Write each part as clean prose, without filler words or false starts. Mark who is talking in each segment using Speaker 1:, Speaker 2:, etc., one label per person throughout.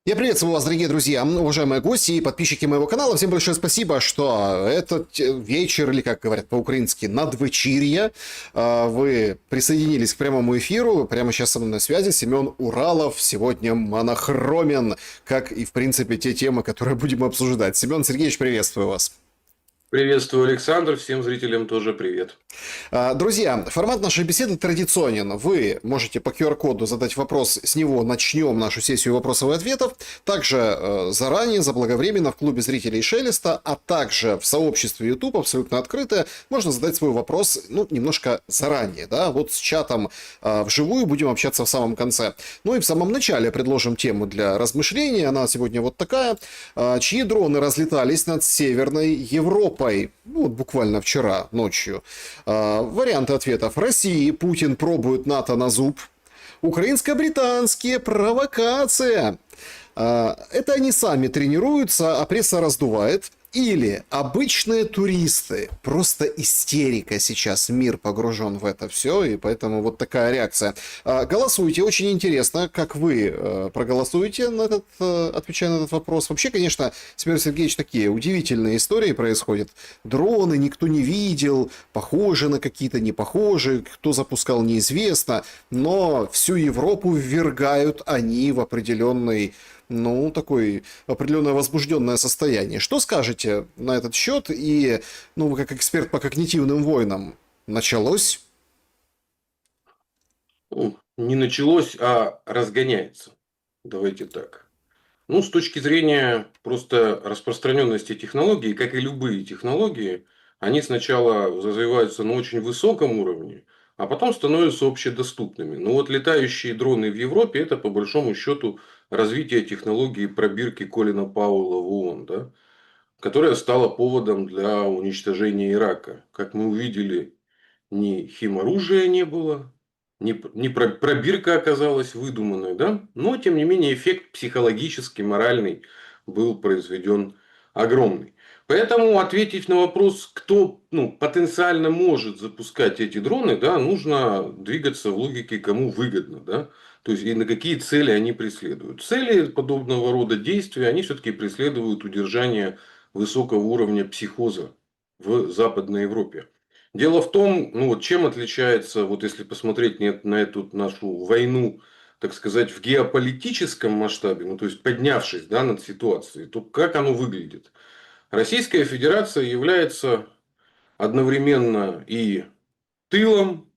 Speaker 1: Я приветствую вас, дорогие друзья, уважаемые гости и подписчики моего канала. Всем большое спасибо, что этот вечер, или как говорят по-украински, надвечір'я, вы присоединились к прямому эфиру. Прямо сейчас со мной на связи Семен Уралов, сегодня монохромен, как и, в принципе, те темы, которые будем обсуждать. Семен Сергеевич, приветствую вас.
Speaker 2: Приветствую, Александр. Всем зрителям тоже привет.
Speaker 1: Друзья, формат нашей беседы традиционен. Вы можете по QR-коду задать вопрос, с него начнем нашу сессию вопросов и ответов. Также заранее, заблаговременно в клубе зрителей Шелеста, а также в сообществе YouTube, абсолютно открытое, можно задать свой вопрос, немножко заранее. Да? Вот с чатом вживую будем общаться в самом конце. Ну и в самом начале предложим тему для размышлений. Она сегодня вот такая. Чьи дроны разлетались над Северной Европой? Вот буквально вчера ночью. Варианты ответов. России Путин пробует НАТО на зуб. Украинско-британские провокация. Это они сами тренируются, а пресса раздувает. Или обычные туристы. Просто истерика сейчас. Мир погружен в это все, и поэтому вот такая реакция. Голосуйте. Очень интересно, как вы проголосуете на отвечая на этот вопрос. Вообще, конечно, Семен Сергеевич, такие удивительные истории происходят. Дроны никто не видел, похожи на какие-то, не похожи. Кто запускал, неизвестно. Но всю Европу ввергают они в определенный... такое определенное возбужденное состояние. Что скажете на этот счет? И, вы как эксперт по когнитивным войнам, началось?
Speaker 2: Не началось, а разгоняется. Давайте так. С точки зрения просто распространенности технологий, как и любые технологии, они сначала развиваются на очень высоком уровне, а потом становятся общедоступными. Вот летающие дроны в Европе – это по большому счету развитие технологии пробирки Колина Пауэлла в ООН, да? Которая стала поводом для уничтожения Ирака. Как мы увидели, ни химоружия не было, ни пробирка оказалась выдуманной, да? Но, тем не менее, эффект психологический, моральный был произведен огромный. Поэтому ответить на вопрос, кто потенциально может запускать эти дроны, да, нужно двигаться в логике, кому выгодно. Да? То есть, и на какие цели они преследуют. Цели подобного рода действий, они все-таки преследуют удержание высокого уровня психоза в Западной Европе. Дело в том, чем отличается, вот если посмотреть на эту нашу войну, так сказать, в геополитическом масштабе, то есть поднявшись, да, над ситуацией, то как оно выглядит? Российская Федерация является одновременно и тылом,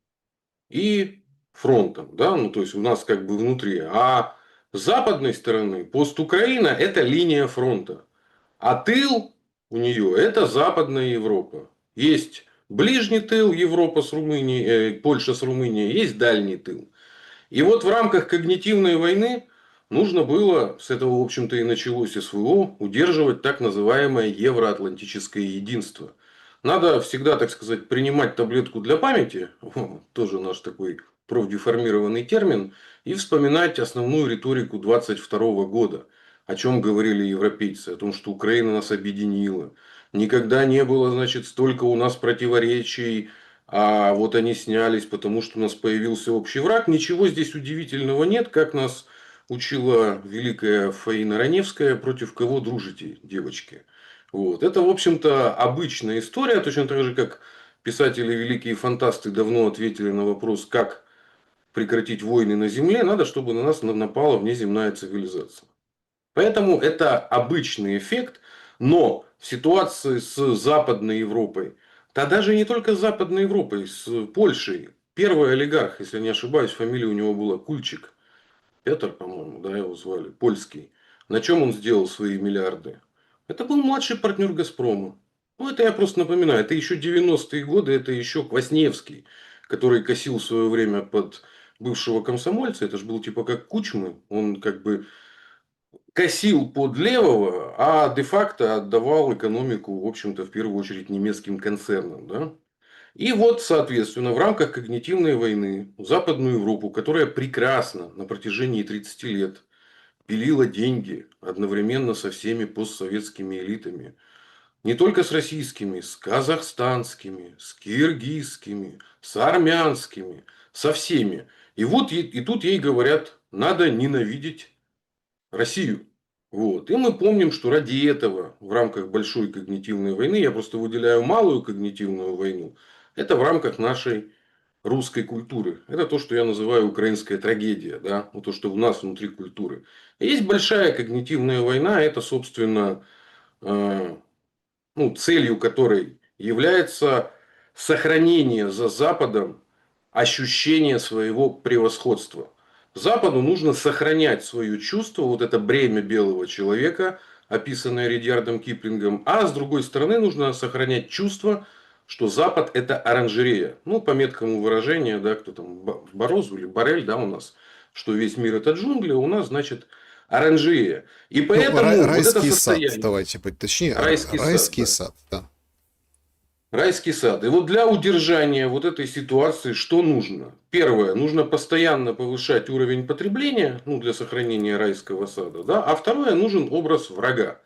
Speaker 2: и фронтом, да, то есть у нас как бы внутри. А с западной стороны постукраина – это линия фронта. А тыл у нее – это Западная Европа. Есть ближний тыл Европа с Румынией, Польша с Румынией, есть дальний тыл. И вот в рамках когнитивной войны нужно было, с этого, в общем-то, и началось СВО, удерживать так называемое евроатлантическое единство. Надо всегда, так сказать, принимать таблетку для памяти, тоже наш такой профдеформированный термин, и вспоминать основную риторику 22 года. О чем говорили европейцы, о том, что Украина нас объединила. Никогда не было, значит, столько у нас противоречий, а вот они снялись, потому что у нас появился общий враг. Ничего здесь удивительного нет, как нас учила великая Фаина Раневская, против кого дружите, девочки. Вот. Это, в общем-то, обычная история, точно так же, как писатели, великие фантасты давно ответили на вопрос, как прекратить войны на Земле, надо, чтобы на нас напала внеземная цивилизация. Поэтому это обычный эффект, но в ситуации с Западной Европой, да даже не только с Западной Европой, с Польшей, первый олигарх, если не ошибаюсь, фамилия у него была Кульчик, Петр, по-моему, да, его звали, польский. На чем он сделал свои миллиарды? Это был младший партнер Газпрома. Это я просто напоминаю, это еще 90-е годы, это еще Квасневский, который косил в свое время под бывшего комсомольца, это же был типа как Кучмы, он как бы косил под левого, а де-факто отдавал экономику, в общем-то, в первую очередь немецким концернам. Да? И вот, соответственно, в рамках когнитивной войны Западную Европу, которая прекрасно на протяжении 30 лет пилила деньги одновременно со всеми постсоветскими элитами, не только с российскими, с казахстанскими, с киргизскими, с армянскими, со всеми. И вот и тут ей говорят, надо ненавидеть Россию. Вот. И мы помним, что ради этого в рамках большой когнитивной войны, я просто выделяю малую когнитивную войну, это в рамках нашей русской культуры. Это то, что я называю украинская трагедия. Да? Вот то, что у нас внутри культуры. И есть большая когнитивная война, это, собственно, э, ну, целью которой является сохранение за Западом ощущения своего превосходства. Западу нужно сохранять свое чувство, вот это бремя белого человека, описанное Ридьярдом Киплингом, а с другой стороны нужно сохранять чувство, что Запад это оранжерея. Ну, по меткому выражению, да, кто там, Борозу или Борель, да, у нас, что весь мир это джунгли, у нас, значит, оранжерея. И
Speaker 1: Ну,
Speaker 2: поэтому вот это
Speaker 1: райский сад,
Speaker 2: состояние,
Speaker 1: давайте быть точнее,
Speaker 2: райский сад,
Speaker 1: райский
Speaker 2: да.
Speaker 1: сад, да.
Speaker 2: Райский сад. И вот для удержания вот этой ситуации что нужно? Первое, нужно постоянно повышать уровень потребления, ну, для сохранения райского сада, да. А второе, нужен образ врага.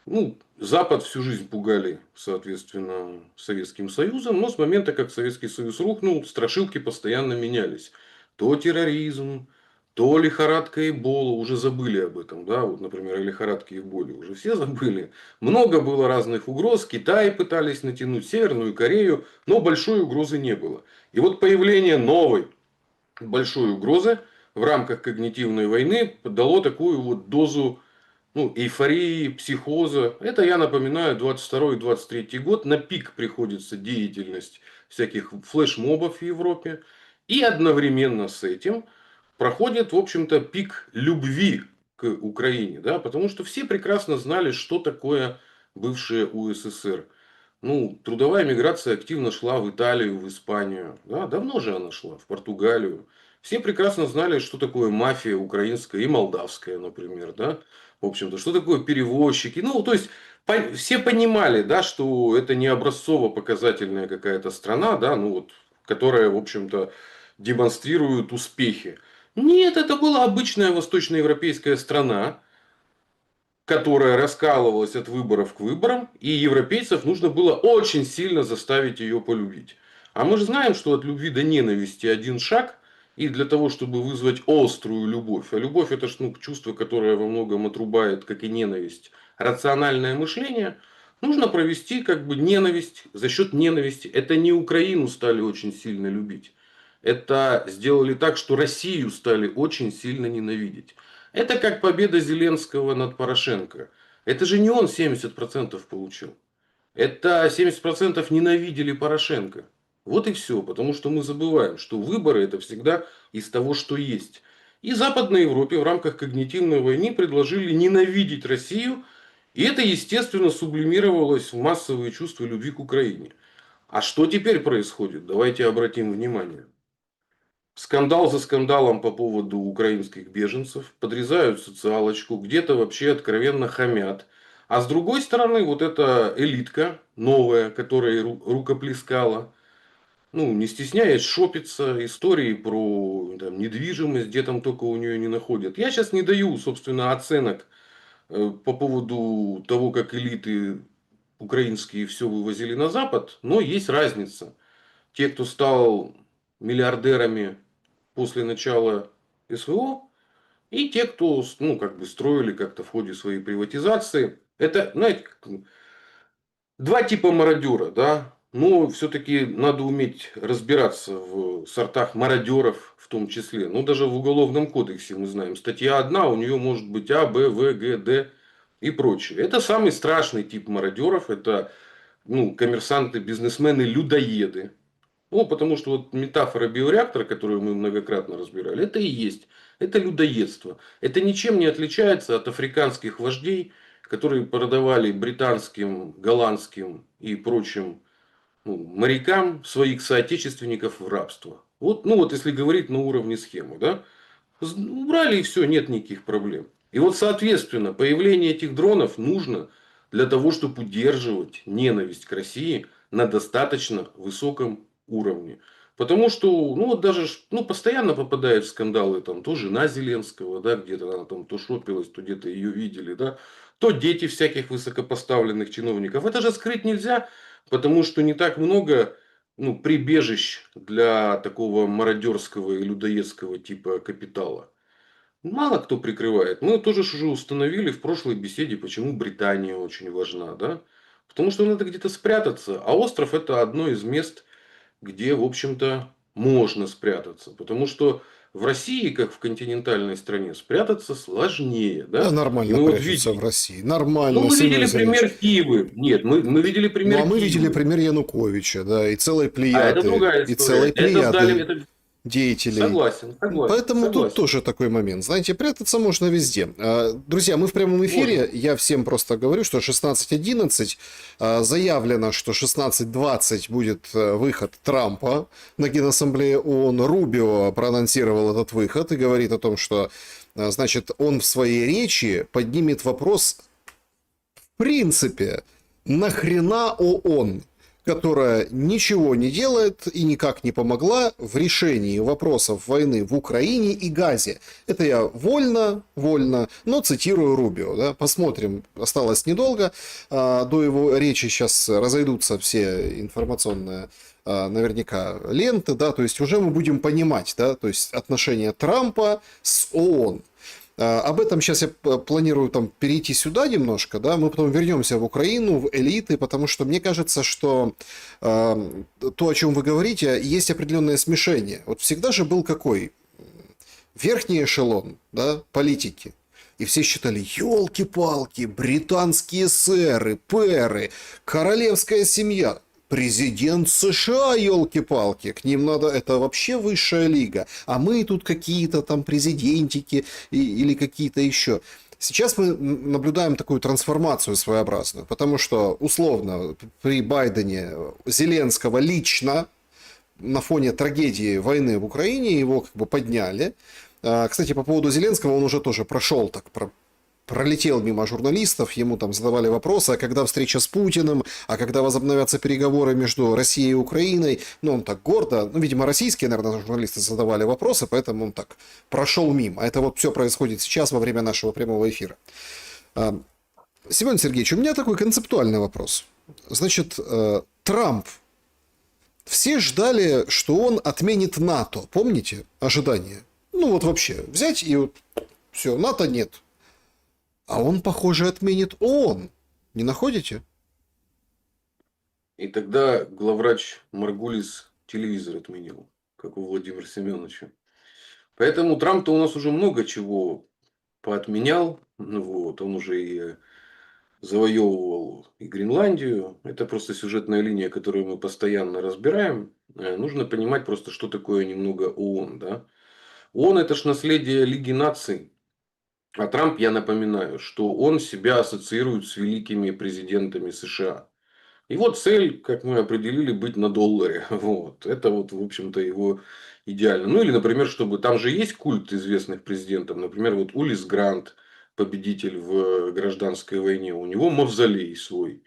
Speaker 2: Ну, Запад всю жизнь пугали, соответственно, Советским Союзом, но с момента, как Советский Союз рухнул, страшилки постоянно менялись. То терроризм, то лихорадка Эбола, уже забыли об этом, да, вот, например, о лихорадке Эболе, уже все забыли. Много было разных угроз, Китай пытались натянуть, Северную Корею, но большой угрозы не было. И вот появление новой большой угрозы в рамках когнитивной войны дало такую вот дозу, ну, эйфории, психоза. Это, я напоминаю, 22-23 год. На пик приходится деятельность всяких флешмобов в Европе. И одновременно с этим проходит, в общем-то, пик любви к Украине. Да? Потому что все прекрасно знали, что такое бывшая УССР. Ну, трудовая миграция активно шла в Италию, в Испанию. Да, давно же она шла, в Португалию. Все прекрасно знали, что такое мафия украинская и молдавская, например. Да? В общем-то, что такое перевозчики. Ну, то есть, все понимали, да, что это не образцово-показательная какая-то страна, да, ну, вот, которая, в общем-то, демонстрирует успехи. Нет, это была обычная восточноевропейская страна, которая раскалывалась от выборов к выборам, и европейцев нужно было очень сильно заставить ее полюбить. А мы же знаем, что от любви до ненависти один шаг, и для того, чтобы вызвать острую любовь, а любовь это ж, ну, чувство, которое во многом отрубает, как и ненависть, рациональное мышление, нужно провести как бы ненависть за счет ненависти. Это не Украину стали очень сильно любить. Это сделали так, что Россию стали очень сильно ненавидеть. Это как победа Зеленского над Порошенко. Это же не он 70% получил. Это 70% ненавидели Порошенко. Вот и все. Потому что мы забываем, что выборы это всегда из того, что есть. И Западной Европе в рамках когнитивной войны предложили ненавидеть Россию. И это, естественно, сублимировалось в массовые чувства любви к Украине. А что теперь происходит? Давайте обратим внимание. Скандал за скандалом по поводу украинских беженцев. Подрезают социалочку. Где-то вообще откровенно хамят. А с другой стороны, вот эта элитка новая, которая рукоплескала, ну, не стесняясь, шопится истории про там, недвижимость, где там только у нее не находят. Я сейчас не даю, собственно, оценок по поводу того, как элиты украинские все вывозили на Запад, но есть разница. Те, кто стал миллиардерами после начала СВО, и те, кто, ну, как бы строили как-то в ходе своей приватизации. Это, знаете, два типа мародера, да. Но все-таки надо уметь разбираться в сортах мародеров в том числе. Ну, даже в Уголовном кодексе мы знаем. Статья одна, у нее может быть А, Б, В, Г, Д и прочее. Это самый страшный тип мародеров. Это, ну, коммерсанты, бизнесмены, людоеды. Ну, потому что вот метафора биореактора, которую мы многократно разбирали, это и есть. Это людоедство. Это ничем не отличается от африканских вождей, которые продавали британским, голландским и прочим, ну, морякам своих соотечественников в рабство. Вот, ну вот если говорить на уровне схемы, да, убрали и все, нет никаких проблем. И вот, соответственно, появление этих дронов нужно для того, чтобы удерживать ненависть к России на достаточно высоком уровне. Потому что, ну, вот даже, ну, постоянно попадают в скандалы, там, то жена Зеленского, да, где-то она там то шопилась, то где-то ее видели, да, то дети всяких высокопоставленных чиновников. Это же скрыть нельзя, потому что не так много, ну, прибежищ для такого мародерского и людоедского типа капитала. Мало кто прикрывает. Мы тоже ж уже установили в прошлой беседе, почему Британия очень важна, да? Потому что надо где-то спрятаться, а остров это одно из мест, где, в общем-то, можно спрятаться. Потому что в России, как в континентальной стране, спрятаться сложнее,
Speaker 1: Да,
Speaker 2: да? И
Speaker 1: нормально
Speaker 2: мы вот
Speaker 1: прячутся в
Speaker 2: видели.
Speaker 1: России.
Speaker 2: Ну,
Speaker 1: Нормально,
Speaker 2: мы
Speaker 1: Семен
Speaker 2: видели
Speaker 1: Сергеевич.
Speaker 2: пример Киевы. Нет, мы видели
Speaker 1: Ну, а
Speaker 2: пример
Speaker 1: мы видели
Speaker 2: Киевы.
Speaker 1: пример Януковича, да, и целой
Speaker 2: А это
Speaker 1: плеяды,
Speaker 2: другая
Speaker 1: и
Speaker 2: история.
Speaker 1: целой
Speaker 2: Это сдали,
Speaker 1: плеяды
Speaker 2: это
Speaker 1: деятелей.
Speaker 2: согласен, согласен,
Speaker 1: Поэтому тут
Speaker 2: согласен.
Speaker 1: тоже такой момент. Знаете, прятаться можно везде. Друзья, мы в прямом эфире.
Speaker 2: Можно.
Speaker 1: Я всем просто говорю, что 16:11 заявлено, что 16:20 будет выход Трампа на Генассамблее ООН. Рубио проанонсировал этот выход и говорит о том, что, значит, он в своей речи поднимет вопрос, в принципе, нахрена ООН, которая ничего не делает и никак не помогла в решении вопросов войны в Украине и Газе. Это я вольно, но цитирую Рубио. Да? Посмотрим, осталось недолго. До его речи сейчас разойдутся все информационные наверняка ленты, да, то есть уже мы будем понимать, да, то есть отношения Трампа с ООН. Об этом сейчас я планирую там перейти сюда немножко, да, мы потом вернемся в Украину, в элиты, потому что мне кажется, что то, о чем вы говорите, есть определенное смешение. Вот всегда же был какой? Верхний эшелон, да, политики. И все считали, елки-палки, британские сэры, пэры, королевская семья. Президент США, елки-палки, к ним надо, это вообще высшая лига. А мы тут какие-то там президентики или какие-то еще. Сейчас мы наблюдаем такую трансформацию своеобразную, потому что, условно, при Байдене Зеленского лично на фоне трагедии войны в Украине его как бы подняли. Кстати, по поводу Зеленского он уже тоже прошел так, пролетел мимо журналистов, ему там задавали вопросы, а когда встреча с Путиным, а когда возобновятся переговоры между Россией и Украиной, ну, он так гордо, ну, видимо, российские, наверное, журналисты задавали вопросы, поэтому он так прошел мимо. А это вот все происходит сейчас во время нашего прямого эфира. Семен Сергеевич, у меня такой концептуальный вопрос. Значит, Трамп, все ждали, что он отменит НАТО, помните ожидания? Ну, вот вообще, взять и вот все, НАТО нет. А он, похоже, отменит ООН. Не находите?
Speaker 2: И тогда главврач Маргулис телевизор отменил, как у Владимира Семеновича. Поэтому Трамп-то у нас уже много чего поотменял. Ну вот, он уже и завоевывал и Гренландию. Это просто сюжетная линия, которую мы постоянно разбираем. Нужно понимать просто, что такое немного ООН. Да? ООН это ж наследие Лиги наций. А Трамп, я напоминаю, что он себя ассоциирует с великими президентами США. Его цель, как мы определили, быть на долларе. Вот. Это вот, в общем-то, его идеально. Ну, или, например, чтобы... Там же есть культ известных президентов. Например, вот Улисс Грант, победитель в гражданской войне. У него мавзолей свой.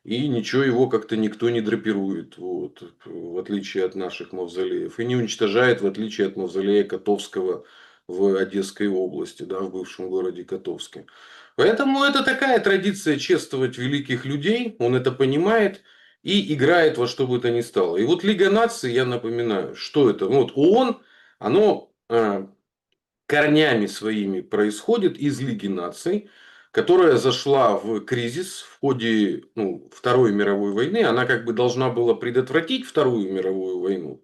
Speaker 2: И ничего его как-то никто не драпирует. Вот, в отличие от наших мавзолеев. И не уничтожает, в отличие от мавзолея Котовского в Одесской области, да, в бывшем городе Котовске. Поэтому это такая традиция чествовать великих людей, он это понимает и играет во что бы то ни стало. И вот Лига наций, я напоминаю, что это? Ну, вот ООН, оно корнями своими происходит из Лиги наций, которая зашла в кризис в ходе Второй мировой войны. Она как бы должна была предотвратить Вторую мировую войну.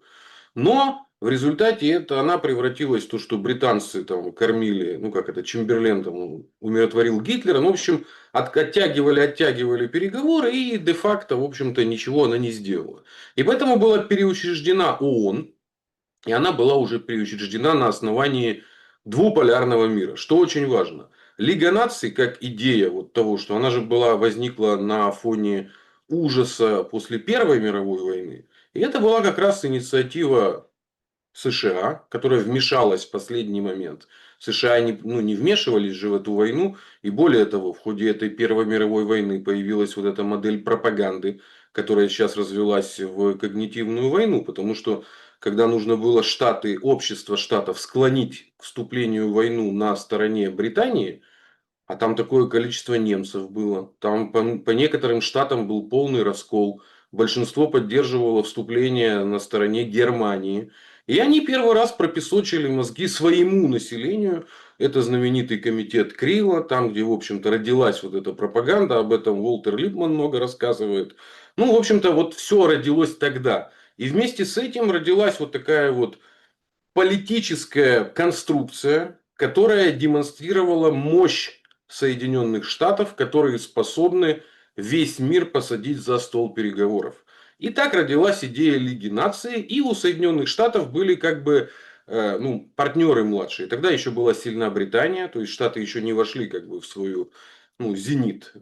Speaker 2: Но в результате она превратилась в то, что британцы там кормили, ну как это, Чемберлен там умиротворил Гитлера. Ну, в общем, оттягивали переговоры и де-факто, в общем-то, ничего она не сделала. И поэтому была переучреждена ООН. И она была уже переучреждена на основании двуполярного мира, что очень важно. Лига наций, как идея вот того, что она же возникла на фоне ужаса после Первой мировой войны. И это была как раз инициатива США, которая вмешалась в последний момент. США не вмешивались же в эту войну. И более того, в ходе этой Первой мировой войны появилась вот эта модель пропаганды, которая сейчас развелась в когнитивную войну. Потому что, когда нужно было общество штатов склонить к вступлению в войну на стороне Британии, а там такое количество немцев было. Там по некоторым штатам был полный раскол. Большинство поддерживало вступление на стороне Германии. И они первый раз пропесочили мозги своему населению. Это знаменитый комитет Крила, там, где, в общем-то, родилась вот эта пропаганда. Об этом Уолтер Липман много рассказывает. Ну, в общем-то, вот все родилось тогда. И вместе с этим родилась вот такая вот политическая конструкция, которая демонстрировала мощь Соединенных Штатов, которые способны весь мир посадить за стол переговоров. И так родилась идея Лиги наций, и у Соединенных Штатов были как бы ну, партнеры младшие. Тогда еще была сильна Британия, то есть Штаты еще не вошли как бы в свою ну, зенит.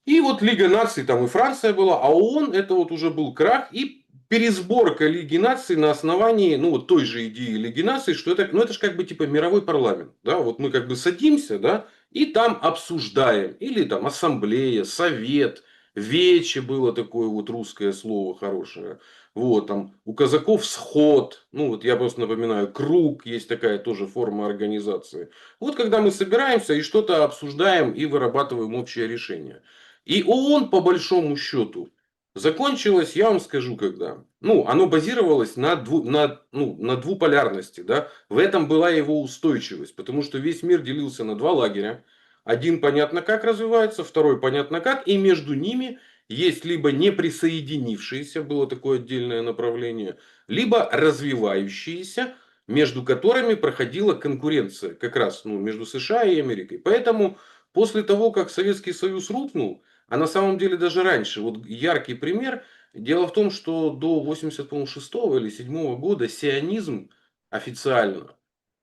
Speaker 2: И вот Лига наций, там и Франция была, а ООН это вот уже был крах и пересборка Лиги наций на основании, ну, вот той же идеи Лиги наций, что это, ну, это же как бы типа мировой парламент, да, вот мы как бы садимся, да, и там обсуждаем, или там ассамблея, совет, вече было такое вот русское слово хорошее, вот там у казаков сход, ну, вот я просто напоминаю, круг, есть такая тоже форма организации. Вот когда мы собираемся и что-то обсуждаем и вырабатываем общее решение. И ООН, по большому счету, закончилось, я вам скажу, когда. Ну, оно базировалось на двуполярности. Да? В этом была его устойчивость. Потому что весь мир делился на два лагеря. Один понятно как развивается, второй понятно как. И между ними есть либо не присоединившиеся, было такое отдельное направление, либо развивающиеся, между которыми проходила конкуренция как раз ну, между США и Америкой. Поэтому после того, как Советский Союз рухнул, а на самом деле даже раньше, вот яркий пример, дело в том, что до 86 или 7 года сионизм официально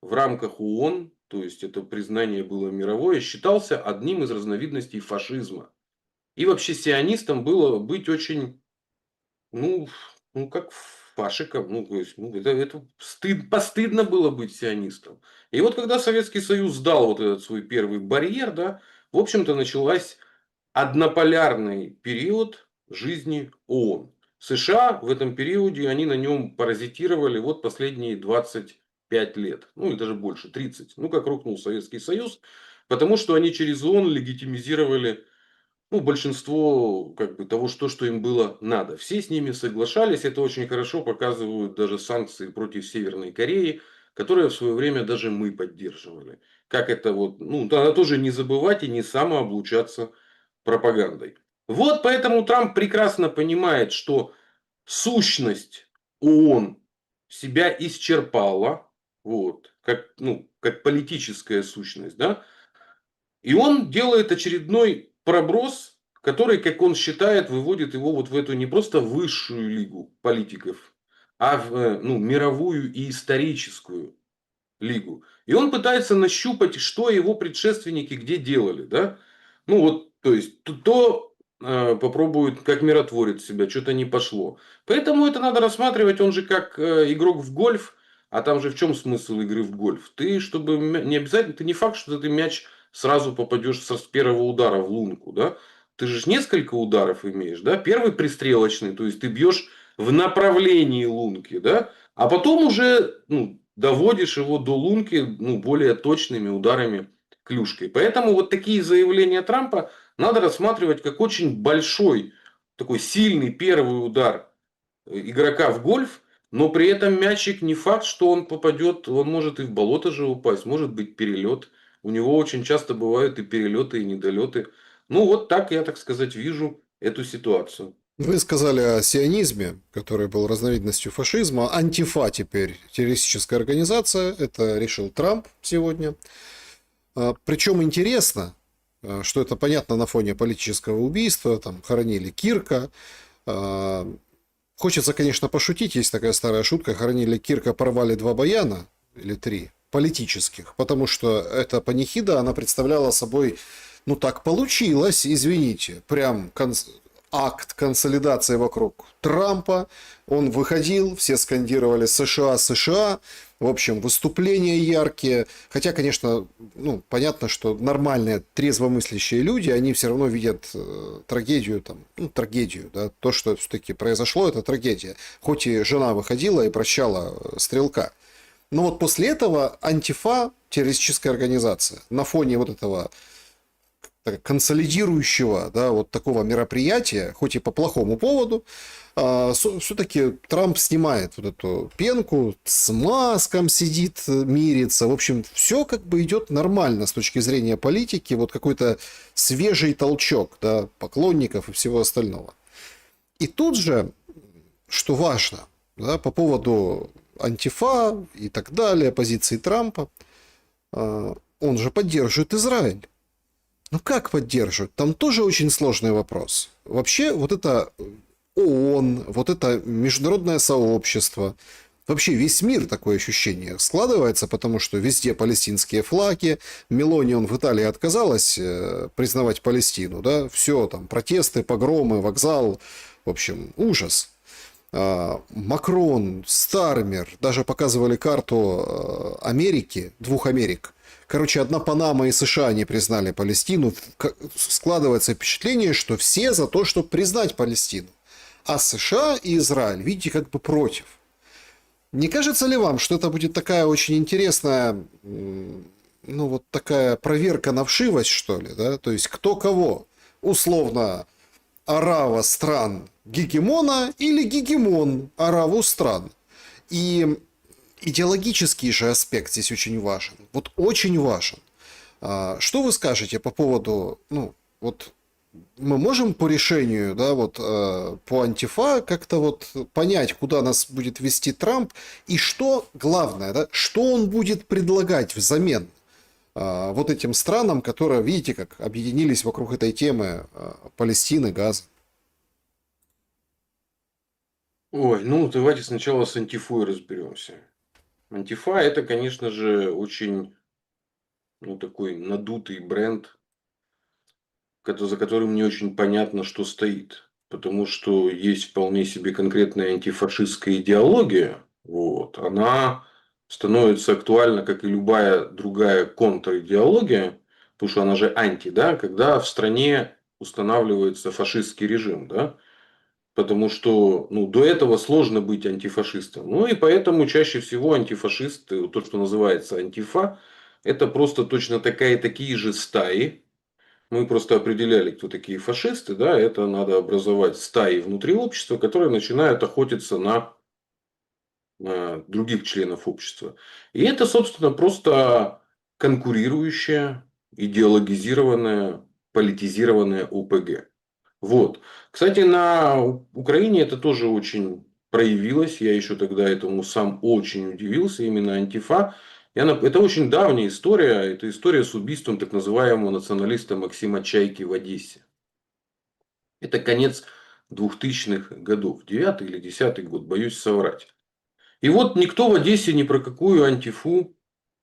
Speaker 2: в рамках ООН, то есть это признание было мировое, считался одним из разновидностей фашизма. И вообще сионистом было быть очень ну, ну как фашиком, ну, то есть, ну, это постыдно было быть сионистом. И вот когда Советский Союз сдал вот этот свой первый барьер, да, в общем-то началась однополярный период жизни ООН. США в этом периоде, они на нем паразитировали вот последние 25 лет, ну или даже больше, 30. Ну как рухнул Советский Союз, потому что они через ООН легитимизировали ну, большинство как бы, того, что им было надо. Все с ними соглашались. Это очень хорошо показывают даже санкции против Северной Кореи, которые в свое время даже мы поддерживали. Как это вот, ну, надо тоже не забывать и не самооблучаться пропагандой. Вот поэтому Трамп прекрасно понимает, что сущность ООН себя исчерпала, вот, как, ну, как политическая сущность, да, и он делает очередной проброс, который, как он считает, выводит его вот в эту не просто высшую лигу политиков, а в ну, мировую и историческую лигу. И он пытается нащупать, что его предшественники где делали. Да? Ну вот, то есть, попробует как миротворец себя, что-то не пошло. Поэтому это надо рассматривать, он же как игрок в гольф, а там же в чем смысл игры в гольф? Ты, чтобы не обязательно, ты не факт, что ты мяч сразу попадешь с первого удара в лунку, да? Ты же несколько ударов имеешь, да? Первый пристрелочный, то есть ты бьешь в направлении лунки, да? А потом уже ну, доводишь его до лунки ну, более точными ударами клюшкой. Поэтому вот такие заявления Трампа надо рассматривать как очень большой, такой сильный первый удар игрока в гольф, но при этом мячик не факт, что он попадет, он может и в болото же упасть, может быть перелет. У него очень часто бывают и перелеты, и недолеты. Ну вот так я, так сказать, вижу эту ситуацию.
Speaker 1: Вы сказали о сионизме, который был разновидностью фашизма. Антифа теперь террористическая организация. Это решил Трамп сегодня. Причем интересно, что это понятно на фоне политического убийства. Там хоронили Кирка. Хочется, конечно, пошутить. Есть такая старая шутка. Хоронили Кирка, порвали 2 баяна или 3 политических. Потому что эта панихида, она представляла собой, ну так получилось, извините, прям акт консолидации вокруг Трампа. Он выходил, все скандировали США, США. В общем, выступления яркие. Хотя, конечно, ну, понятно, что нормальные, трезвомыслящие люди, они все равно видят трагедию, там, ну, трагедию, да, то, что все-таки произошло, это трагедия. Хоть и жена выходила и прощала стрелка. Но вот после этого Антифа, террористическая организация, на фоне вот этого консолидирующего, да, вот такого мероприятия, хоть и по плохому поводу, все-таки Трамп снимает вот эту пенку, с Маском сидит, мирится. В общем, все как бы идет нормально с точки зрения политики. Вот какой-то свежий толчок, да, поклонников и всего остального. И тут же, что важно, да, по поводу антифа и так далее, позиции Трампа, он же поддерживает Израиль. Ну как поддерживают? Там тоже очень сложный вопрос. Вообще вот это ООН, вот это международное сообщество, вообще весь мир, такое ощущение, складывается, потому что везде палестинские флаги. Мелони, он в Италии отказалась признавать Палестину, да, все там, протесты, погромы, вокзал, в общем, ужас. Макрон, Стармер, даже показывали карту Америки, двух Америк. Короче, одна Панама и США не признали Палестину. Складывается впечатление, что все за то, чтобы признать Палестину. А США и Израиль, видите, как бы против. Не кажется ли вам, что это будет такая очень интересная, ну вот такая проверка на вшивость, что ли, да? То есть кто кого? Условно, арава стран гегемона или гегемон араву стран. И идеологический же аспект здесь очень важен. Вот очень важен. Что вы скажете по поводу, ну, вот мы можем по решению, да, вот по антифа как-то вот понять, куда нас будет вести Трамп и что главное, да, что он будет предлагать взамен вот этим странам, которые, видите, как объединились вокруг этой темы Палестины, Газа.
Speaker 2: Ой, ну давайте сначала с антифой разберемся. Антифа это, конечно же, очень, ну, такой надутый бренд, за которым не очень понятно, что стоит. Потому что есть вполне себе конкретная антифашистская идеология. Вот. Она становится актуальна, как и любая другая контр-идеология, потому что она же анти, да, когда в стране устанавливается фашистский режим, да, потому что, ну, до этого сложно быть антифашистом. Ну и поэтому чаще всего антифашисты, то, что называется антифа, это просто точно такие же стаи. Мы просто определяли, кто такие фашисты. Да, это надо образовать стаи внутри общества, которые начинают охотиться на других членов общества. И это, собственно, просто конкурирующая, идеологизированная, политизированная ОПГ. Вот. Кстати, на Украине это тоже очень проявилось. Я еще тогда этому сам очень удивился. Именно антифа. Это очень давняя история. Это история с убийством так называемого националиста Максима Чайки в Одессе. Это конец 2000-х годов. 9-й или 10-й год. Боюсь соврать. И вот никто в Одессе ни про какую антифу,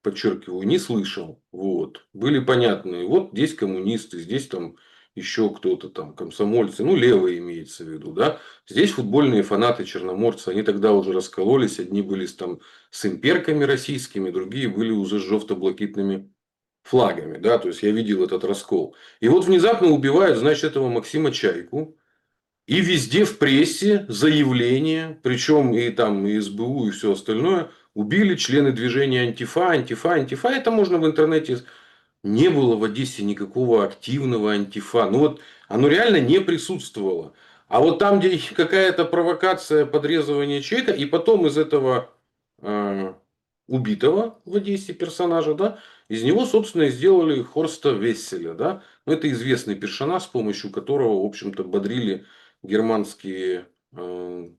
Speaker 2: подчеркиваю, не слышал. Вот. Были понятные. Вот здесь коммунисты, здесь там еще кто-то там, комсомольцы, ну, левые имеется в виду, да. Здесь футбольные фанаты черноморцы, они тогда уже раскололись. Одни были там с имперками российскими, другие были уже с жовто-блакитными флагами, да. То есть, я видел этот раскол. И вот внезапно убивают, значит, этого Максима Чайку. И везде в прессе заявления, причем и там и СБУ, и все остальное, убили члены движения антифа, антифа, антифа. Это можно в интернете. Не было в Одессе никакого активного антифа. Ну вот оно реально не присутствовало. А вот там, где какая-то провокация, подрезывание человека, и потом из этого э, убитого в Одессе персонажа, да, из него, собственно, и сделали Хорста Весселя, да. Ну, это известный персонаж, с помощью которого, в общем-то, бодрили германские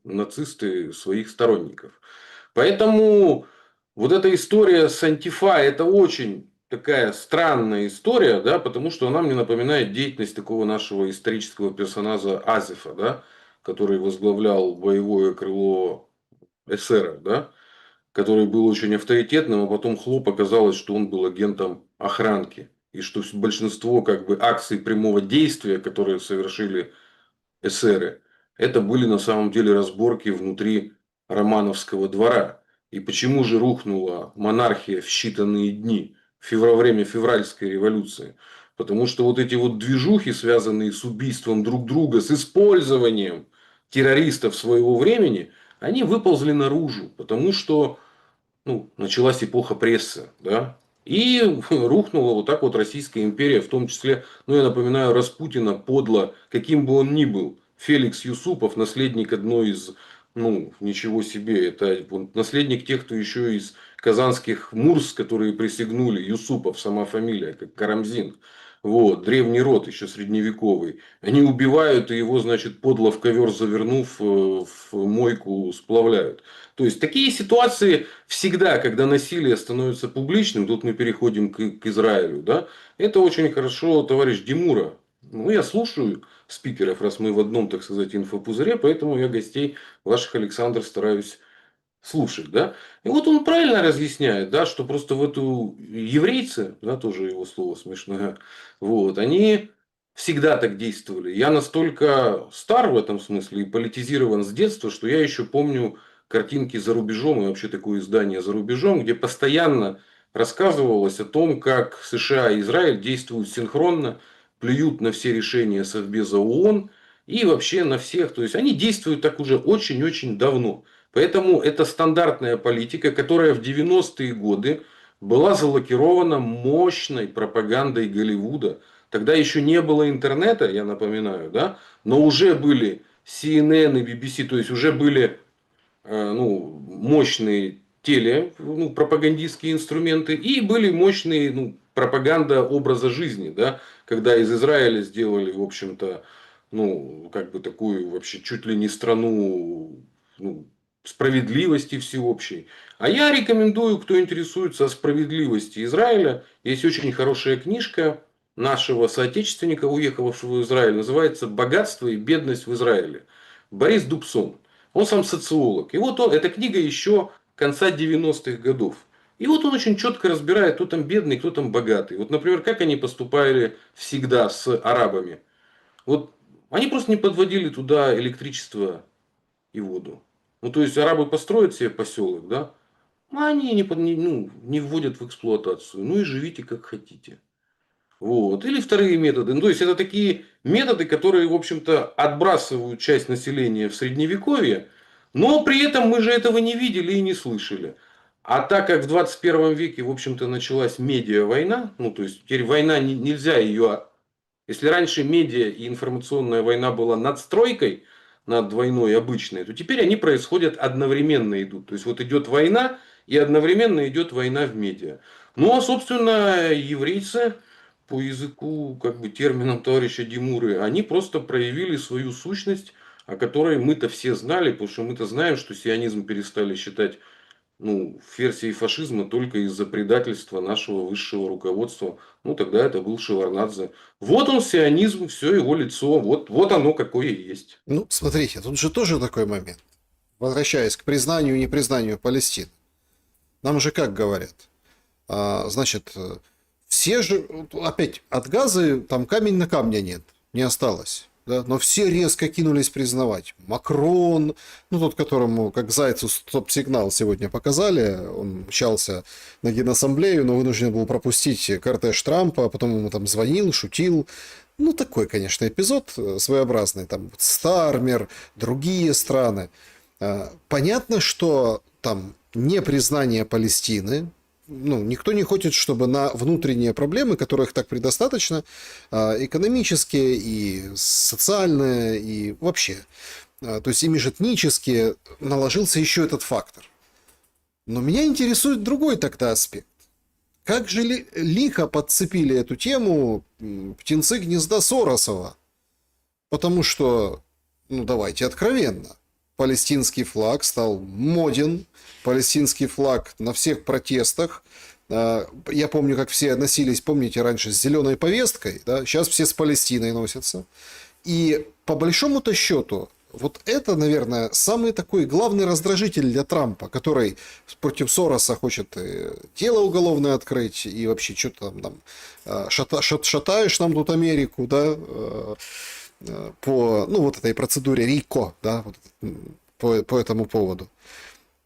Speaker 2: нацисты своих сторонников. Поэтому вот эта история с антифа, это очень такая странная история, да, потому что она мне напоминает деятельность такого нашего исторического персонажа Азефа, да, который возглавлял боевое крыло эсеров, да, который был очень авторитетным, а потом хлоп, оказалось, что он был агентом охранки. И что большинство как бы акций прямого действия, которые совершили эсеры, это были на самом деле разборки внутри Романовского двора. И почему же рухнула монархия в считанные дни, во время февральской революции? Потому что вот эти вот движухи, связанные с убийством друг друга, с использованием террористов своего времени, они выползли наружу. Потому что, ну, началась эпоха прессы. Да? И рухнула вот так вот Российская империя, в том числе, ну, я напоминаю, Распутина подло, каким бы он ни был, Феликс Юсупов, наследник одной из, ну, ничего себе, это он наследник тех, кто еще из казанских Мурс, которые присягнули, Юсупов, сама фамилия, как Карамзин. Вот, древний род, еще средневековый. Они убивают, и его, значит, подло в ковер завернув, в мойку сплавляют. То есть, такие ситуации всегда, когда насилие становится публичным, тут мы переходим к Израилю, да, это очень хорошо, товарищ Димура. Ну, я слушаю спикеров, раз мы в одном, так сказать, инфопузыре, поэтому я гостей ваших, Александр, стараюсь слушать, да. И вот он правильно разъясняет, да, что просто в эту еврейцы, да, тоже его слово смешное, вот, они всегда так действовали. Я настолько стар в этом смысле и политизирован с детства, что я еще помню картинки за рубежом и вообще такое издание за рубежом, где постоянно рассказывалось о том, как США и Израиль действуют синхронно, плюют на все решения Совбеза ООН и вообще на всех. То есть, они действуют так уже очень-очень давно. Поэтому это стандартная политика, которая в 90-е годы была залокирована мощной пропагандой Голливуда. Тогда еще не было интернета, я напоминаю, да, но уже были CNN и BBC, то есть уже были ну, мощные ну, пропагандистские инструменты и были мощные, ну, пропаганда образа жизни, да, когда из Израиля сделали, в общем-то, ну, как бы такую вообще чуть ли не страну, ну, справедливости всеобщей. А я рекомендую, кто интересуется о справедливости Израиля, есть очень хорошая книжка нашего соотечественника, уехавшего в Израиль, называется «Богатство и бедность в Израиле». Борис Дубсон. Он сам социолог. И вот он, эта книга еще конца 90-х годов. И вот он очень четко разбирает, кто там бедный, кто там богатый. Вот, например, как они поступали всегда с арабами. Вот они просто не подводили туда электричество и воду. Ну, то есть, арабы построят себе поселок, да, а они ну, не вводят в эксплуатацию. Ну, и живите как хотите. Вот. Или вторые методы. Ну, то есть, это такие методы, которые, в общем-то, отбрасывают часть населения в средневековье, но при этом мы же этого не видели и не слышали. А так как в 21 веке, в общем-то, началась медиа-война, ну, то есть, теперь война, нельзя ее... Если раньше медиа и информационная война была надстройкой над войной обычной, то теперь они происходят одновременно идут. То есть, вот идет война, и одновременно идет война в медиа. Ну, а, собственно, еврейцы по языку, как бы терминам товарища Димуры, они просто проявили свою сущность, о которой мы-то все знали, потому что мы-то знаем, что сионизм перестали считать, ну, версией фашизма только из-за предательства нашего высшего руководства. Ну, тогда это был Шеварднадзе. Вот он, сионизм, все его лицо, вот оно какое есть.
Speaker 1: Ну, смотрите, тут же тоже такой момент. Возвращаясь к признанию и непризнанию Палестины. Нам же как говорят? Значит, все же, опять, от Газы там камень на камне нет, не осталось. Да? Но все резко кинулись признавать. Макрон, ну тот, которому как зайцу стоп-сигнал сегодня показали, он мчался на Генассамблею, но вынужден был пропустить кортеж Трампа, а потом ему там звонил, шутил. Ну, такой, конечно, эпизод своеобразный. Там Стармер, другие страны. Понятно, что там непризнание Палестины, ну, никто не хочет, чтобы на внутренние проблемы, которых так предостаточно, экономические и социальные, и вообще, то есть и межэтнические, наложился еще этот фактор. Но меня интересует другой тогда аспект. Как же лихо подцепили эту тему птенцы гнезда Соросова? Потому что, ну давайте откровенно, палестинский флаг стал моден, палестинский флаг на всех протестах. Я помню, как все носились, помните, раньше с зеленой повесткой, да? Сейчас все с Палестиной носятся. И по большому-то счету, вот это, наверное, самый такой главный раздражитель для Трампа, который против Сороса хочет дело уголовное открыть, и вообще что-то там шатаешь нам тут Америку, да, по, ну, вот этой процедуре РИКО, да, вот, по этому поводу.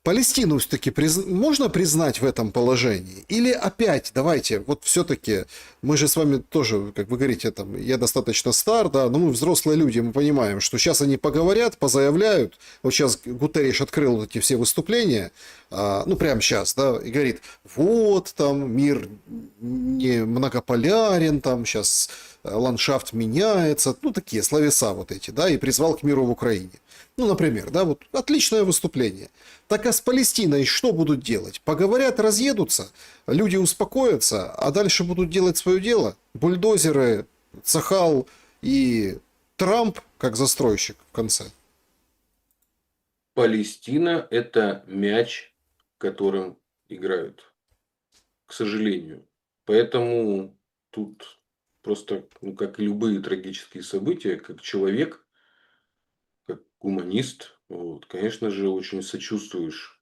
Speaker 1: Палестину все-таки можно признать в этом положении? Или опять, давайте, вот все-таки, мы же с вами тоже, как вы говорите, там, я достаточно стар, да, но мы взрослые люди, мы понимаем, что сейчас они поговорят, позаявляют, вот сейчас Гутерриш открыл вот эти все выступления, ну, прямо сейчас, да, и говорит, вот, там, мир не многополярен, там, сейчас ландшафт меняется, ну, такие словеса вот эти, да, и призвал к миру в Украине. Ну, например, да, вот отличное выступление. Так а с Палестиной что будут делать? Поговорят, разъедутся, люди успокоятся, а дальше будут делать свое дело. Бульдозеры, Цахал и Трамп как застройщик в конце.
Speaker 2: Палестина – это мяч, которым играют, к сожалению. Поэтому тут просто, ну, как и любые трагические события, как человек, как гуманист, вот, конечно же, очень сочувствуешь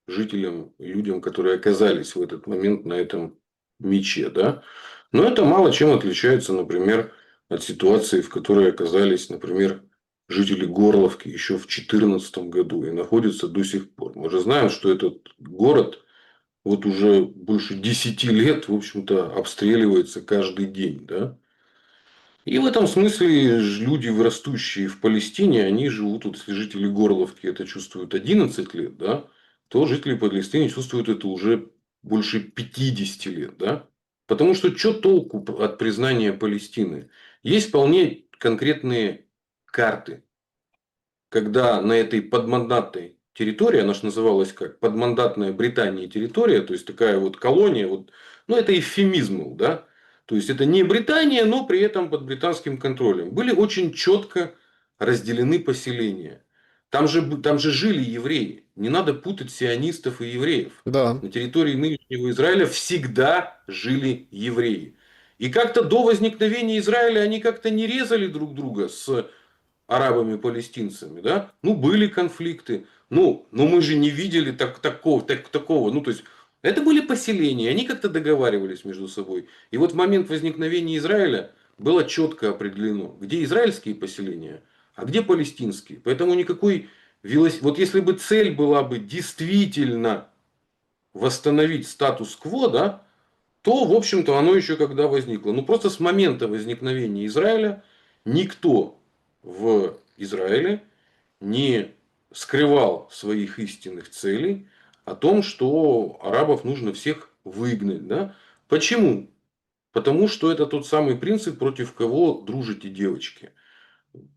Speaker 2: жителям и людям, которые оказались в этот момент на этом мече, да. Но это мало чем отличается, например, от ситуации, в которой оказались, например, жители Горловки еще в 2014 году и находятся до сих пор. Мы же знаем, что этот город вот уже больше 10 лет, в общем-то, обстреливается каждый день, да. И в этом смысле люди, растущие в Палестине, они живут, вот если жители Горловки это чувствуют 11 лет, да, то жители Палестины чувствуют это уже больше 50 лет, да. Потому что толку от признания Палестины? Есть вполне конкретные карты, когда на этой подмандатной территории, она же называлась как подмандатная Британии территория, то есть такая вот колония, вот, ну это эвфемизм был, да, то есть это не Британия, но при этом под британским контролем. Были очень четко разделены поселения. Там же жили евреи. Не надо путать сионистов и евреев.
Speaker 1: Да,
Speaker 2: На территории нынешнего Израиля всегда жили евреи. И как-то до возникновения Израиля они как-то не резали друг друга с арабами-палестинцами, да, ну, были конфликты, ну, но мы же не видели такого, ну, то есть, это были поселения, они как-то договаривались между собой. И вот в момент возникновения Израиля было четко определено, где израильские поселения, а где палестинские. Поэтому никакой вот если бы цель была бы действительно восстановить статус-кво, да, то, в общем-то, оно еще когда возникло. Ну, просто с момента возникновения Израиля никто в Израиле не скрывал своих истинных целей о том, что арабов нужно всех выгнать. Да? Почему? Потому что это тот самый принцип, против кого дружите девочки.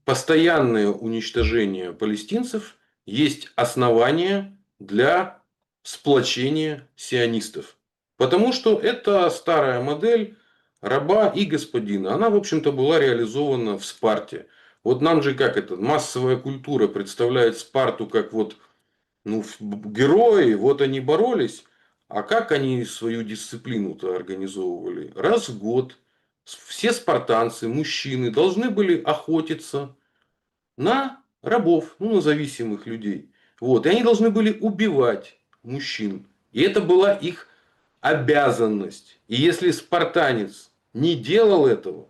Speaker 2: Постоянное уничтожение палестинцев есть основание для сплочения сионистов. Потому что это старая модель раба и господина. Она, в общем-то, была реализована в Спарте. Вот нам же как это, массовая культура представляет Спарту как вот, ну, герои, вот они боролись. А как они свою дисциплину-то организовывали? Раз в год все спартанцы, мужчины должны были охотиться на рабов, ну, на зависимых людей. Вот. И они должны были убивать мужчин. И это была их обязанность. И если спартанец не делал этого,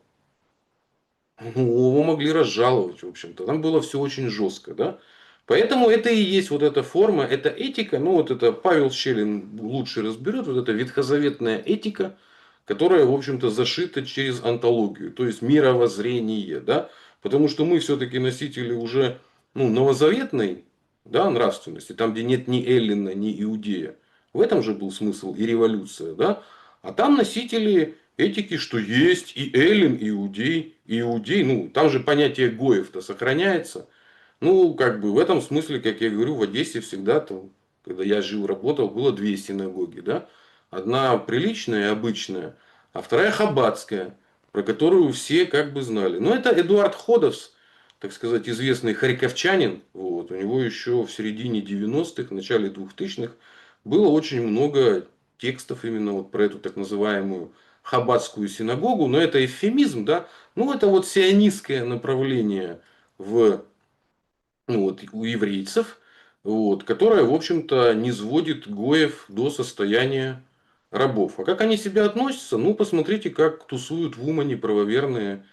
Speaker 2: ну, его могли разжаловать, в общем-то. Там было все очень жестко, да. Поэтому это и есть вот эта форма, это этика, ну вот это Павел Щелин лучше разберет, вот эта ветхозаветная этика, которая, в общем-то, зашита через антологию, то есть мировоззрение, да, потому что мы все-таки носители уже, ну, новозаветной, да, нравственности, там, где нет ни Эллина, ни Иудея. В этом же был смысл и революция, да, а там носители этики, что есть и Эллин, и Иудей, ну, там же понятие Гоев-то сохраняется. Ну, как бы в этом смысле, как я говорю, в Одессе всегда, там, когда я жил, работал, было две синагоги, да. Одна приличная, обычная, а вторая хаббатская, про которую все как бы знали. Но это Эдуард Ходовс, так сказать, известный харьковчанин. Вот, у него еще в середине 90-х, в начале 2000-х было очень много текстов именно вот про эту так называемую хаббатскую синагогу. Но это эвфемизм, да. Ну, это вот сионистское направление в, ну, вот, у еврейцев, вот, которая, в общем-то, не сводит гоев до состояния рабов. А как они себя относятся? Ну, посмотрите, как тусуют в Умане правоверные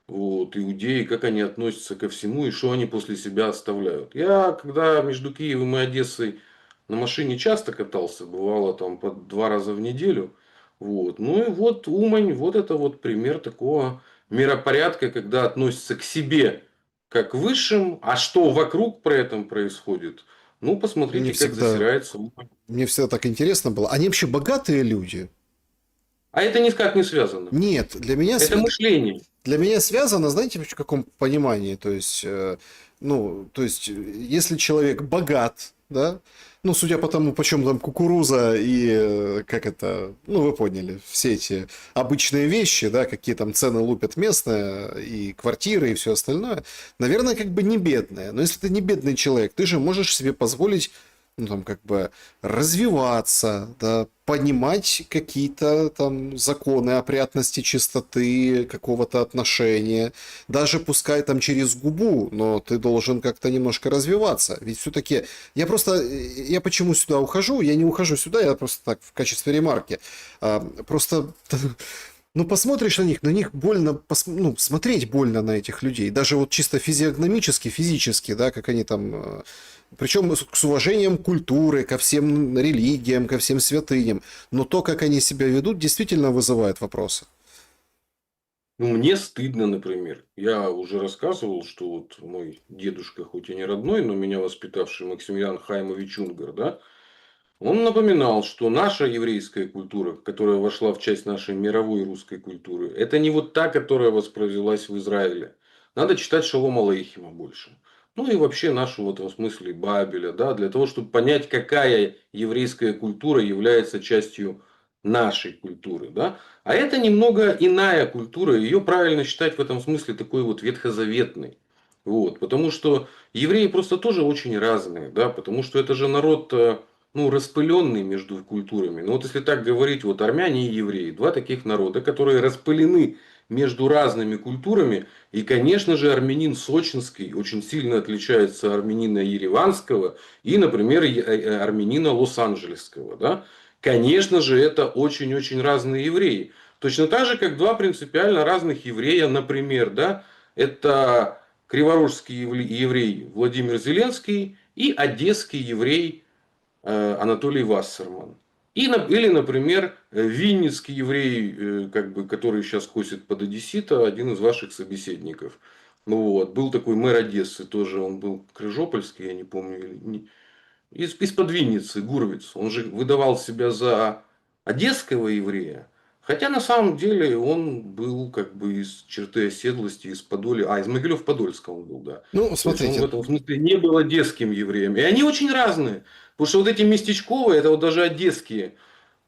Speaker 2: вот, иудеи, как они относятся ко всему и что они после себя оставляют. Я, когда между Киевом и Одессой на машине часто катался, бывало там по 2 раза в неделю, вот. Ну и вот Умань, вот это вот пример такого миропорядка, когда относятся к себе как к высшим, а что вокруг при этом происходит, ну,
Speaker 1: Мне
Speaker 2: посмотрите, как
Speaker 1: всегда,
Speaker 2: засирается Умань.
Speaker 1: мне всегда так интересно было. Они вообще богатые люди?
Speaker 2: А это никак не связано.
Speaker 1: Нет,
Speaker 2: Это мышление.
Speaker 1: для меня связано, знаете, в каком понимании? То есть, ну, то есть, если человек богат, да, ну, судя по тому, почем там кукуруза и как это, ну, вы поняли, все эти обычные вещи, да, какие там цены лупят местные, и квартиры, и все остальное, наверное, как бы не бедные. Но если ты не бедный человек, ты же можешь себе позволить, ну, там, как бы развиваться, да, понимать какие-то там законы опрятности, чистоты, какого-то отношения, даже пускай там через губу, но ты должен как-то немножко развиваться. Ведь все-таки я почему сюда ухожу? Я не ухожу сюда, я просто так в качестве ремарки. Просто ну, посмотришь на них больно, ну, смотреть больно на этих людей. Даже вот чисто физиогномически, физически, да, как они там... Причем с уважением к культуре, ко всем религиям, ко всем святыням. Но то, как они себя ведут, действительно вызывает вопросы.
Speaker 2: Ну, мне стыдно, например. Я уже рассказывал, что вот мой дедушка, хоть и не родной, но меня воспитавший Максимилиан Хаймович Унгар, да, он напоминал, что наша еврейская культура, которая вошла в часть нашей мировой русской культуры, это не вот та, которая воспроизвелась в Израиле. Надо читать Шолома Алейхима больше. Ну и вообще нашу в этом смысле Бабеля, да, для того, чтобы понять, какая еврейская культура является частью нашей культуры, да. А это немного иная культура, ее правильно считать в этом смысле такой вот ветхозаветной. Вот, потому что евреи просто тоже очень разные, да, потому что это же народ ну, распыленный между культурами. Ну, вот если так говорить, вот армяне и евреи, два таких народа, которые распылены между разными культурами. И, конечно же, армянин сочинский очень сильно отличается от армянина ереванского и, например, армянина лос-анджелесского. Да? Конечно же, это очень-очень разные евреи. Точно так же, как два принципиально разных еврея, например, да, это криворожский еврей Владимир Зеленский и одесский еврей Анатолий Вассерман. Или, например, винницкий еврей, как бы, который сейчас косит под одессита, один из ваших собеседников. Ну, вот. Был такой мэр Одессы, тоже он был Крыжопольский, я не помню. Из-под Винницы, Гурвиц. Он же выдавал себя за одесского еврея. Хотя на самом деле он был как бы из черты оседлости, из Подолья. Из Могилев-Подольска он был, да.
Speaker 1: Ну,
Speaker 2: То есть он в
Speaker 1: смотрите,
Speaker 2: этом смысле не был одесским евреем. И они очень разные. Потому что вот эти местечковые, это вот даже одесские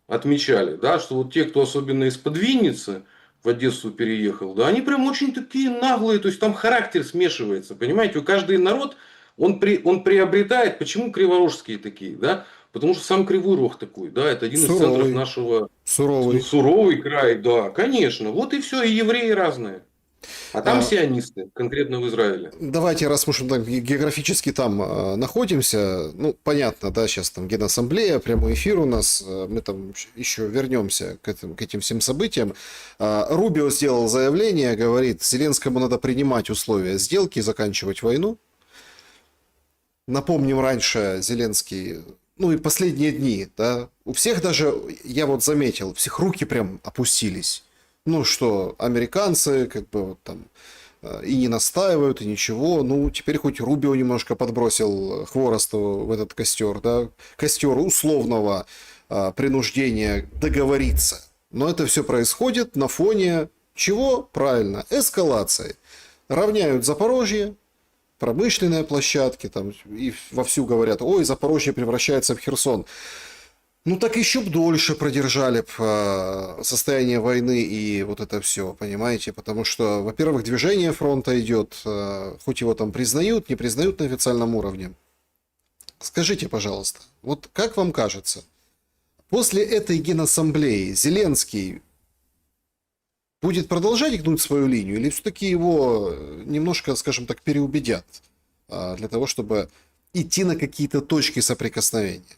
Speaker 2: отмечали, да, что вот те, кто особенно из-под Винницы в Одессу переехал, да, они прям очень такие наглые, то есть там характер смешивается, понимаете, у каждый народ, он приобретает, почему криворожские такие, да, потому что сам Кривой Рог такой, да, это один из центров
Speaker 1: суровый,
Speaker 2: нашего, ну,
Speaker 1: суровый.
Speaker 2: суровый край, да, конечно, вот и все, и евреи разные, а там
Speaker 1: А,
Speaker 2: сионисты, конкретно в Израиле.
Speaker 1: Давайте, раз мы так географически там находимся, ну, понятно, да, сейчас там Генассамблея, прямой эфир у нас, мы там еще вернемся к этим всем событиям. Рубио сделал заявление, говорит, Зеленскому надо принимать условия сделки, заканчивать войну. Напомним, раньше Зеленский, ну и последние дни, да, у всех даже, я вот заметил, у всех руки прям опустились. Ну что, американцы, как бы вот там и не настаивают, и ничего. Ну, теперь хоть Рубио немножко подбросил хвороста в этот костер, да, костер условного принуждения договориться. Но это все происходит на фоне чего? Правильно, эскалации. Равняют Запорожье, промышленные площадки, там, и вовсю говорят, ой, Запорожье превращается в Херсон. Ну так еще б дольше продержали б состояние войны и вот это все, понимаете? Потому что, во-первых, движение фронта идет, хоть его там признают, не признают на официальном уровне. Скажите, пожалуйста, вот как вам кажется, после этой генассамблеи Зеленский будет продолжать гнуть свою линию или все-таки его немножко, скажем так, переубедят для того, чтобы идти на какие-то точки соприкосновения?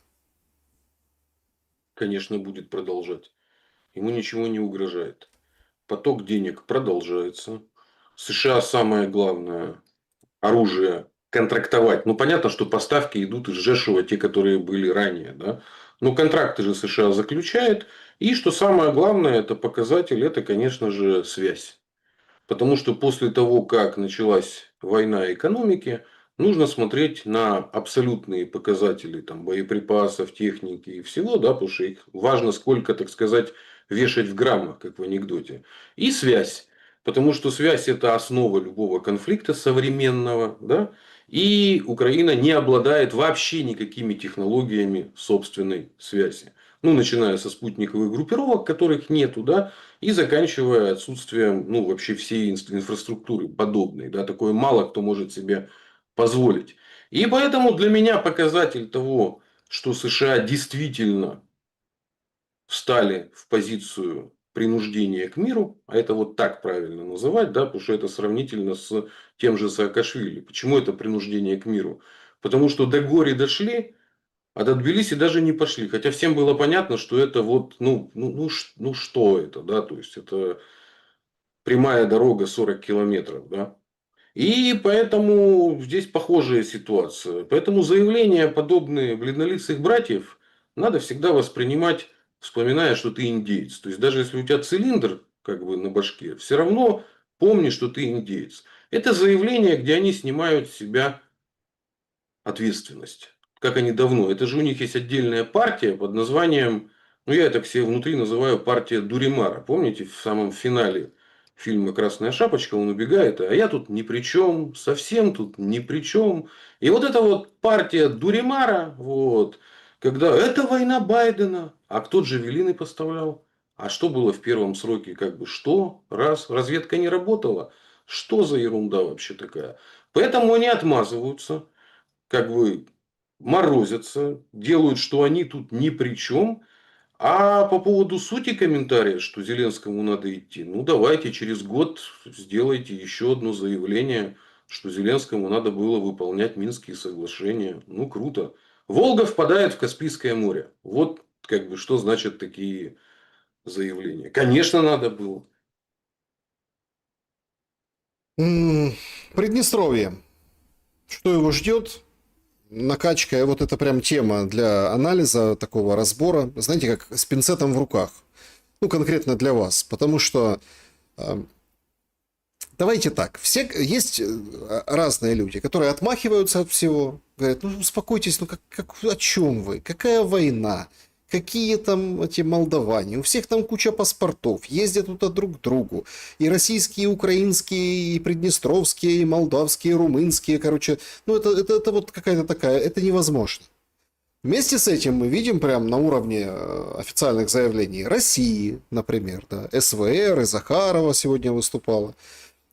Speaker 2: Конечно, будет продолжать. Ему ничего не угрожает. Поток денег продолжается. США самое главное оружие контрактовать. Ну, понятно, что поставки идут из Жешева, те, которые были ранее. Да? Но контракты же США заключает. И что самое главное, это показатель, это, конечно же, связь. Потому что после того, как началась война экономики, нужно смотреть на абсолютные показатели там, боеприпасов, техники и всего, да, потому что их важно сколько, так сказать, вешать в граммах, как в анекдоте. И связь. Потому что связь это основа любого конфликта современного. Да? И Украина не обладает вообще никакими технологиями собственной связи. Ну, начиная со спутниковых группировок, которых нету, да, и заканчивая отсутствием, ну, вообще всей инфраструктуры подобной. Да, такое мало кто может себе позволить. И поэтому для меня показатель того, что США действительно встали в позицию принуждения к миру, а это вот так правильно называть, да, потому что это сравнительно с тем же Саакашвили. Почему это принуждение к миру? Потому что до Гори дошли, а до Тбилиси даже не пошли. Хотя всем было понятно, что это вот, ну что это, да, то есть это прямая дорога 40 километров, да. И поэтому здесь похожая ситуация. Поэтому заявления, подобные бледнолицых братьев, надо всегда воспринимать, вспоминая, что ты индеец. То есть, даже если у тебя цилиндр как бы на башке, все равно помни, что ты индеец. Это заявление, где они снимают с себя ответственность. Как они давно. Это же у них есть отдельная партия под названием, ну я так себе внутри называю партия Дуримара. Помните, в самом финале фильма «Красная шапочка» он убегает, а я тут ни при чем, совсем тут ни при чем. И вот эта вот партия Дуримара, вот, когда это война Байдена, а кто Джавелины поставлял? А что было в первом сроке? Как бы что? Раз, разведка не работала. Что за ерунда вообще такая? Поэтому они отмазываются, как бы морозятся, делают, что они тут ни при чем. А по поводу сути комментария, что Зеленскому надо идти, ну давайте через год сделайте еще одно заявление, что Зеленскому надо было выполнять Минские соглашения. Ну круто. Волга впадает в Каспийское море. Вот как бы что значит такие заявления. Конечно, надо было.
Speaker 1: М, Приднестровье. Что его ждет? Накачка, вот это прям тема для анализа, такого разбора. Знаете, как с пинцетом в руках. Ну, конкретно для вас. Потому что э, давайте так, все есть разные люди, которые отмахиваются от всего, говорят, ну успокойтесь, ну о чем вы, какая война, какие там эти молдаване, у всех там куча паспортов, ездят туда друг к другу, и российские, и украинские, и приднестровские, и молдавские, и румынские, короче, ну это вот какая-то такая, это невозможно. Вместе с этим мы видим прям на уровне официальных заявлений России, например, да, СВР, и Захарова сегодня выступала,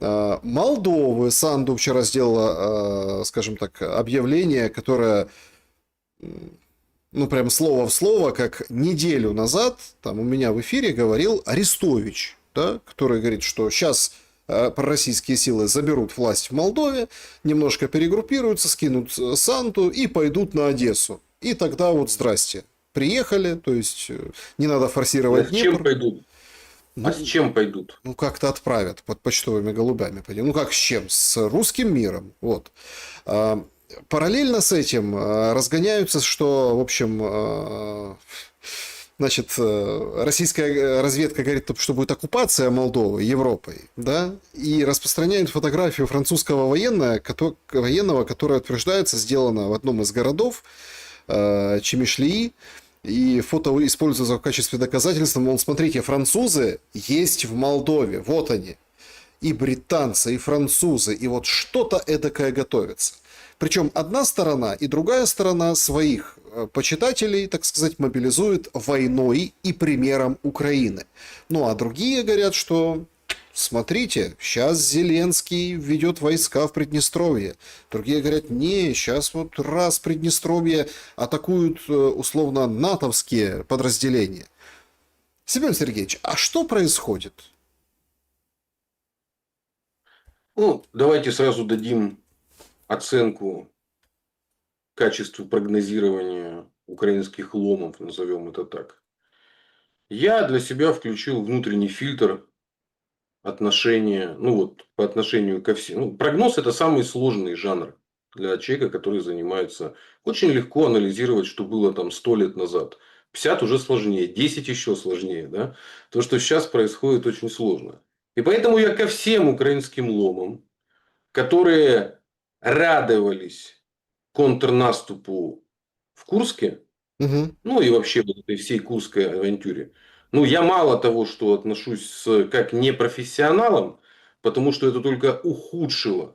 Speaker 1: Молдовы. Санду вчера сделала, скажем так, объявление, которое, ну, прям слово в слово, как неделю назад, там у меня в эфире говорил Арестович, да, который говорит, что сейчас пророссийские силы заберут власть в Молдове, немножко перегруппируются, скинут Санту и пойдут на Одессу. И тогда вот здрасте. Приехали, то есть не надо
Speaker 2: А
Speaker 1: форсировать
Speaker 2: с чем
Speaker 1: Днепр.
Speaker 2: пойдут? А с
Speaker 1: Ну,
Speaker 2: чем пойдут?
Speaker 1: ну, как-то отправят под почтовыми голубями. Ну, как с чем? С русским миром. Вот. А, Параллельно с этим разгоняются, что, в общем, значит, российская разведка говорит, что будет оккупация Молдовы Европой, да, и распространяют фотографию французского военного, которая утверждается, сделана в одном из городов Чемишлии, и фото используется в качестве доказательства, мол, смотрите, французы есть в Молдове, вот они. И британцы, и французы, и вот что-то эдакое готовится. Причем одна сторона и другая сторона своих почитателей, так сказать, мобилизует войной и примером Украины. Ну а другие говорят, что смотрите, сейчас Зеленский ведет войска в Приднестровье. Другие говорят, не, сейчас вот раз Приднестровье атакуют условно натовские подразделения. Семен Сергеевич, а что происходит?
Speaker 2: Ну, давайте сразу дадим оценку качеству прогнозирования украинских ломов, назовем это так. Я для себя включил внутренний фильтр отношение, ну вот по отношению ко всем. Ну, прогноз это самый сложный жанр для человека, который занимается. Очень легко анализировать, что было там 100 лет назад. 50 уже сложнее, 10 еще сложнее. Да? То, что сейчас происходит, очень сложно. И поэтому я ко всем украинским ломам, которые радовались контрнаступу в Курске,
Speaker 1: Мгм.
Speaker 2: ну и вообще вот этой всей курской авантюре. Ну, я мало того, что отношусь как непрофессионалом, потому что это только ухудшило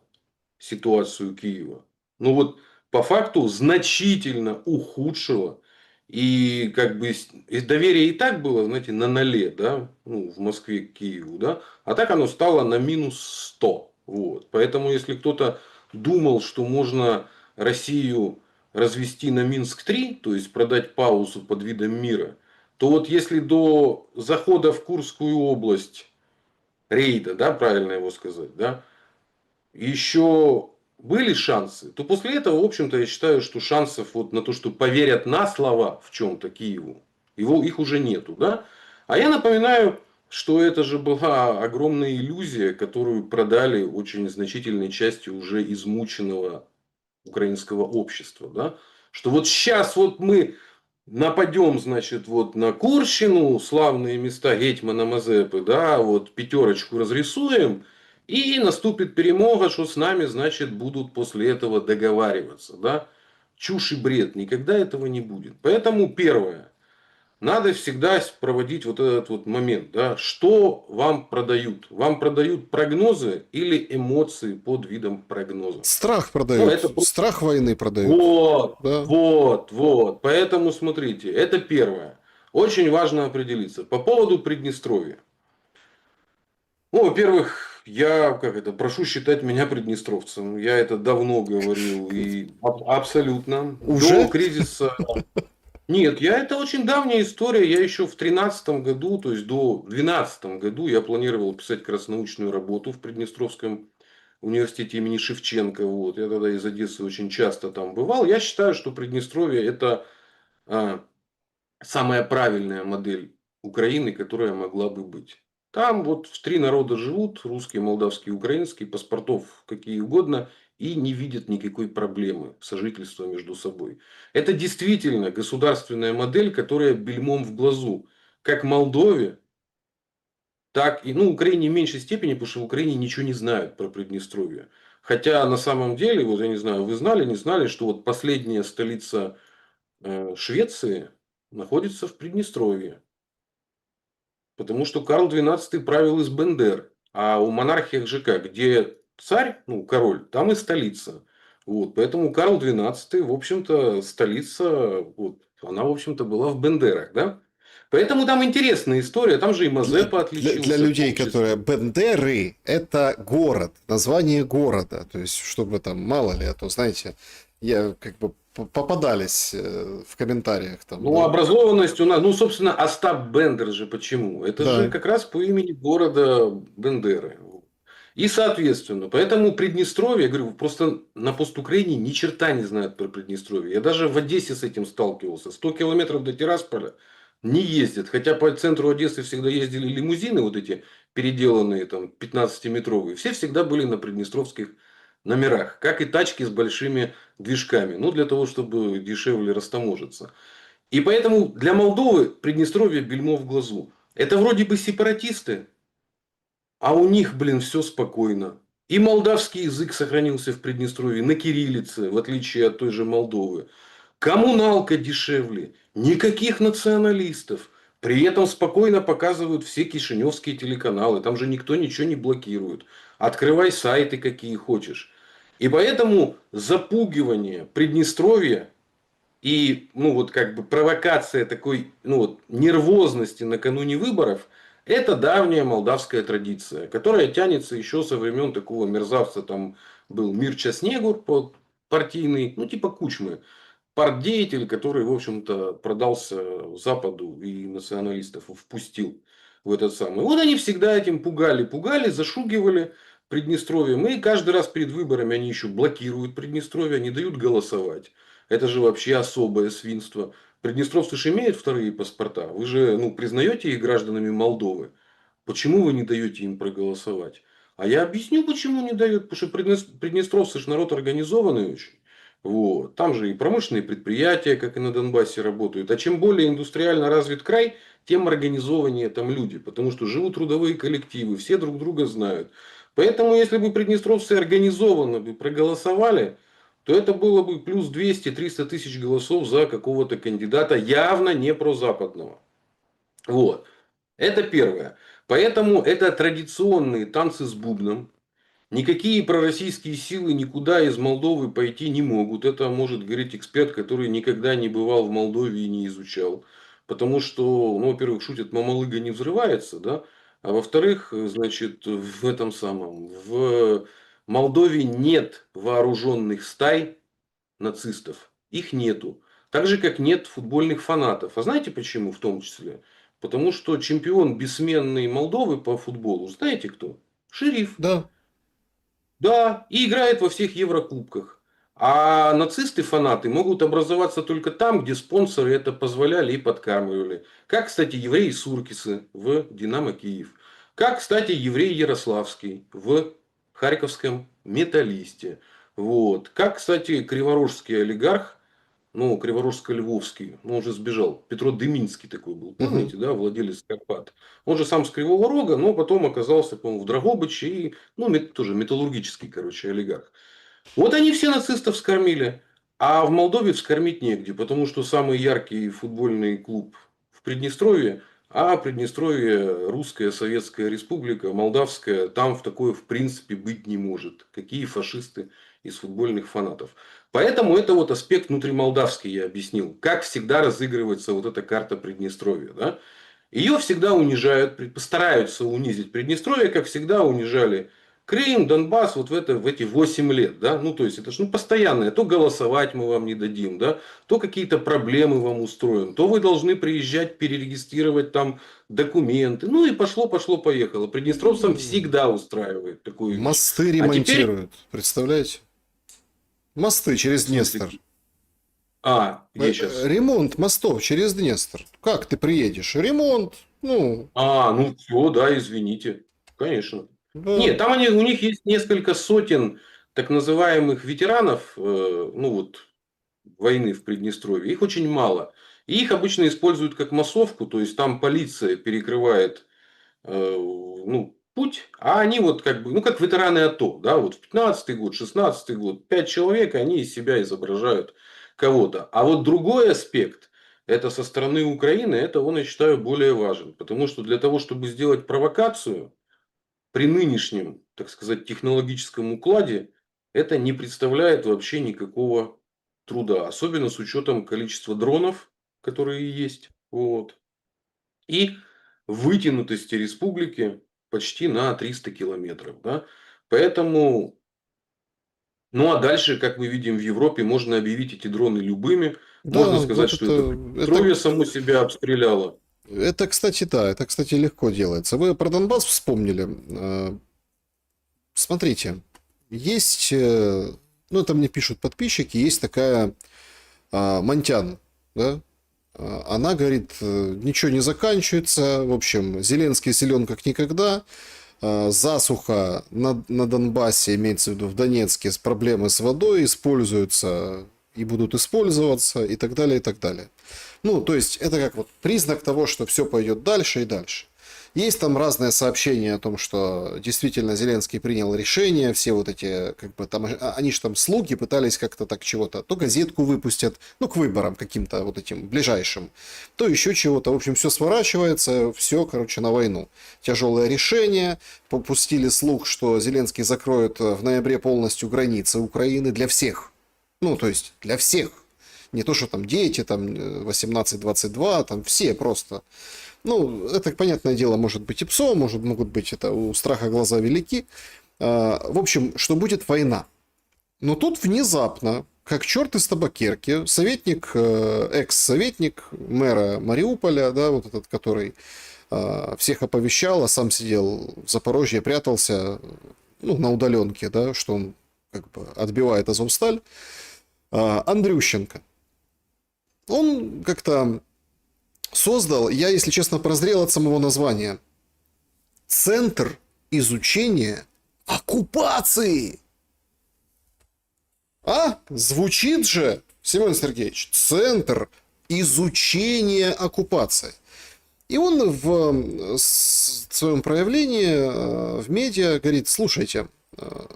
Speaker 2: ситуацию Киева. Ну вот по факту значительно ухудшило. И как бы и доверие и так было, знаете, на ноле, да, ну, в Москве к Киеву, да, а так оно стало на -100. Вот. Поэтому, если кто-то думал, что можно Россию развести на Минск-3, то есть продать паузу под видом мира, то вот если до захода в Курскую область рейда, да, правильно его сказать, да, еще были шансы, то после этого, в общем-то, я считаю, что шансов вот на то, что поверят на слова в чем-то Киеву, их уже нету. Да? А я напоминаю, что это же была огромная иллюзия, которую продали очень значительной части уже измученного украинского общества. Да? Что вот сейчас вот мы нападем, значит, вот на Курщину, славные места Гетьмана Мазепы, да, вот пятерочку разрисуем, и наступит перемога, что с нами, значит, будут после этого договариваться, да. Чушь и бред, никогда этого не будет. Поэтому первое, надо всегда проводить вот этот вот момент, да, что вам продают. Вам продают прогнозы или эмоции под видом прогнозов.
Speaker 1: Страх
Speaker 2: Ну,
Speaker 1: продают,
Speaker 2: это
Speaker 1: страх войны продают.
Speaker 2: вот,
Speaker 1: Да.
Speaker 2: вот, вот. Поэтому смотрите, это первое. Очень важно определиться. По поводу Приднестровья. Ну, во-первых, я как это, прошу считать меня приднестровцем. Я это давно говорил и абсолютно до
Speaker 1: Уже?
Speaker 2: кризиса. Нет, я это очень давняя история. Я еще в 2013 году, то есть до 2012 году я планировал писать как раз научную работу в Приднестровском университете имени Шевченко. Вот. Я тогда из Одессы очень часто там бывал. Я считаю, что Приднестровье это а, самая правильная модель Украины, которая могла бы быть. Там вот три народа живут, русский, молдавский, украинский, паспортов какие угодно, и не видят никакой проблемы сожительства между собой. Это действительно государственная модель, которая бельмом в глазу. Как Молдове, так и, ну, Украине в меньшей степени, потому что в Украине ничего не знают про Приднестровье. Хотя на самом деле, вот я не знаю, вы знали, не знали, что вот последняя столица Швеции находится в Приднестровье. Потому что Карл XII правил из Бендер. А у монархиях же как? Где царь, ну, король, там и столица. Вот, поэтому Карл XII, в общем-то, столица, вот, она, в общем-то, была в Бендерах, да? Поэтому там интересная история. Там же и Мазепа
Speaker 1: Для
Speaker 2: отличился в
Speaker 1: людей,
Speaker 2: том
Speaker 1: которые
Speaker 2: числе.
Speaker 1: Бендеры, это город, название города. То есть, чтобы там, мало ли, а то, знаете, я как бы попадались в комментариях там,
Speaker 2: Ну,
Speaker 1: да.
Speaker 2: образованность у нас, ну, собственно, Остап Бендер же почему? Это же
Speaker 1: Да.
Speaker 2: как раз по имени города Бендеры. И, соответственно, поэтому Приднестровье, я говорю, просто на Постукраине ни черта не знают про Приднестровье. Я даже в Одессе с этим сталкивался. 100 километров до Тирасполя не ездят. Хотя по центру Одессы всегда ездили лимузины, вот эти переделанные, там, 15-метровые. Все всегда были на приднестровских номерах. Как и тачки с большими движками. Ну, для того, чтобы дешевле растаможиться. И поэтому для Молдовы Приднестровье бельмо в глазу. Это вроде бы сепаратисты, а у них, блин, все спокойно. И молдавский язык сохранился в Приднестровье на кириллице, в отличие от той же Молдовы. Коммуналка дешевле. Никаких националистов. При этом спокойно показывают все кишиневские телеканалы. Там же никто ничего не блокирует. Открывай сайты, какие хочешь. И поэтому запугивание Приднестровья и, ну, вот как бы провокация такой, ну, вот, нервозности накануне выборов, это давняя молдавская традиция, которая тянется еще со времен такого мерзавца, там был Мирча Снегур, партийный, ну, типа Кучмы, партдеятель, который, в общем-то, продался Западу и националистов впустил в этот самый. Вот они всегда этим пугали, зашугивали Приднестровьем. И каждый раз перед выборами они еще блокируют Приднестровье, не дают голосовать. Это же вообще особое свинство. Приднестровцы же имеют вторые паспорта. Вы же, ну, признаете их гражданами Молдовы. Почему вы не даете им проголосовать? А я объясню, почему не дают. Потому что приднестровцы же народ организованный очень. Вот. Там же и промышленные предприятия, как и на Донбассе, работают. А чем более индустриально развит край, тем организованнее там люди. Потому что живут трудовые коллективы, все друг друга знают. Поэтому, если бы приднестровцы организованно бы проголосовали, то это было бы плюс 200-300 тысяч голосов за какого-то кандидата, явно не прозападного. Вот. Это первое. Поэтому это традиционные танцы с бубном. Никакие пророссийские силы никуда из Молдовы пойти не могут. Это может говорить эксперт, который никогда не бывал в Молдове и не изучал. Потому что, ну, во-первых, шутят, мамалыга не взрывается, да? А во-вторых, значит, в этом самом, в Молдове нет вооруженных стай нацистов. Их нету. Так же, как нет футбольных фанатов. А знаете почему в том числе? Потому что чемпион бессменной Молдовы по футболу, знаете кто? Шериф.
Speaker 1: Да.
Speaker 2: Да, и играет во всех Еврокубках. А нацисты-фанаты могут образоваться только там, где спонсоры это позволяли и подкармливали. Как, кстати, евреи Суркисы в «Динамо Киев». Как, кстати, еврей Ярославский в Харьковском «Металлисте». Вот. Как, кстати, криворожский олигарх, ну, Криворожско-Львовский, ну, он же сбежал. Петро Дыминский такой был,
Speaker 1: Мгм.
Speaker 2: помните, да, владелец Карпат. Он же сам с Кривого Рога, но потом оказался, по-моему, в Драгобыче и, ну, тоже металлургический, короче, олигарх. Вот они все нацистов скормили, а в Молдове вскормить негде, потому что самый яркий футбольный клуб в Приднестровье, а Приднестровье русская советская республика, молдавская, там в такое в принципе быть не может. Какие фашисты из футбольных фанатов. Поэтому это вот аспект внутримолдавский я объяснил. Как всегда разыгрывается вот эта карта Приднестровья. Да? Ее всегда унижают, постараются унизить Приднестровье, как всегда унижали Крым, Донбасс вот в эти 8 лет. Да? Ну, то есть, это же ну, постоянное. То голосовать мы вам не дадим, да? То какие-то проблемы вам устроим, то вы должны приезжать, перерегистрировать там документы. Ну, и пошло, поехало. Приднестровцам всегда устраивает такую вещь.
Speaker 1: Мосты
Speaker 2: А теперь,
Speaker 1: ремонтируют. Представляете? Мосты
Speaker 2: в
Speaker 1: через
Speaker 2: смысле,
Speaker 1: Днестр.
Speaker 2: где сейчас?
Speaker 1: Ремонт мостов через Днестр. Как ты приедешь? Ремонт. Ну,
Speaker 2: Ну все, да, извините. Конечно.
Speaker 1: да.
Speaker 2: Нет, там у них есть несколько сотен так называемых ветеранов, ну вот, войны в Приднестровье. Их очень мало. И их обычно используют как массовку, то есть там полиция перекрывает ну, путь, а они вот как бы, ну, как ветераны АТО, да, вот в 15-й год, 16-й год, 5 человек, они из себя изображают кого-то. А вот другой аспект, это со стороны Украины, это он, я считаю, более важен. Потому что для того, чтобы сделать провокацию при нынешнем, так сказать, технологическом укладе, это не представляет вообще никакого труда. Особенно с учетом количества дронов, которые есть. Вот. И вытянутости республики почти на 300 километров. Да? Поэтому, ну а дальше, как мы видим в Европе, можно объявить эти дроны любыми. Можно
Speaker 1: Да,
Speaker 2: сказать,
Speaker 1: вот
Speaker 2: что это
Speaker 1: это,
Speaker 2: Приднестровье само себя обстреляло.
Speaker 1: это, кстати, да, это, кстати, легко делается. Вы про Донбасс вспомнили. Смотрите, есть, ну, это мне пишут подписчики, есть такая Монтян, да, она говорит, ничего не заканчивается, в общем, Зеленский силен как никогда, засуха на Донбассе, имеется в виду в Донецке, с проблемы с водой используются и будут использоваться и так далее, и так далее. Ну, то есть, это как вот признак того, что все пойдет дальше и дальше. Есть там разные сообщения о том, что действительно Зеленский принял решение, все вот эти, как бы там, они же там слуги пытались как-то так чего-то, то газетку выпустят, ну, к выборам каким-то вот этим ближайшим, то еще чего-то. В общем, все сворачивается, все, короче, на войну. Тяжелое решение, попустили слух, что Зеленский закроет в ноябре полностью границы Украины для всех. Ну, то есть, для всех. Не то, что там дети, там 18-22, там все просто. Ну, это, понятное дело, может быть и ПСО, могут быть это у страха глаза велики. В общем, что будет война. Но тут внезапно, как черт из табакерки, советник, экс-советник мэра Мариуполя, да, вот этот, который всех оповещал, а сам сидел в Запорожье, прятался, ну, на удаленке, да, что он как бы отбивает Азовсталь, Андрющенко. Он как-то создал, я, если честно, прозрел от самого названия. Центр изучения оккупации. А? Звучит же, Семен Сергеевич, Центр изучения оккупации. И он в своем проявлении в медиа говорит, слушайте,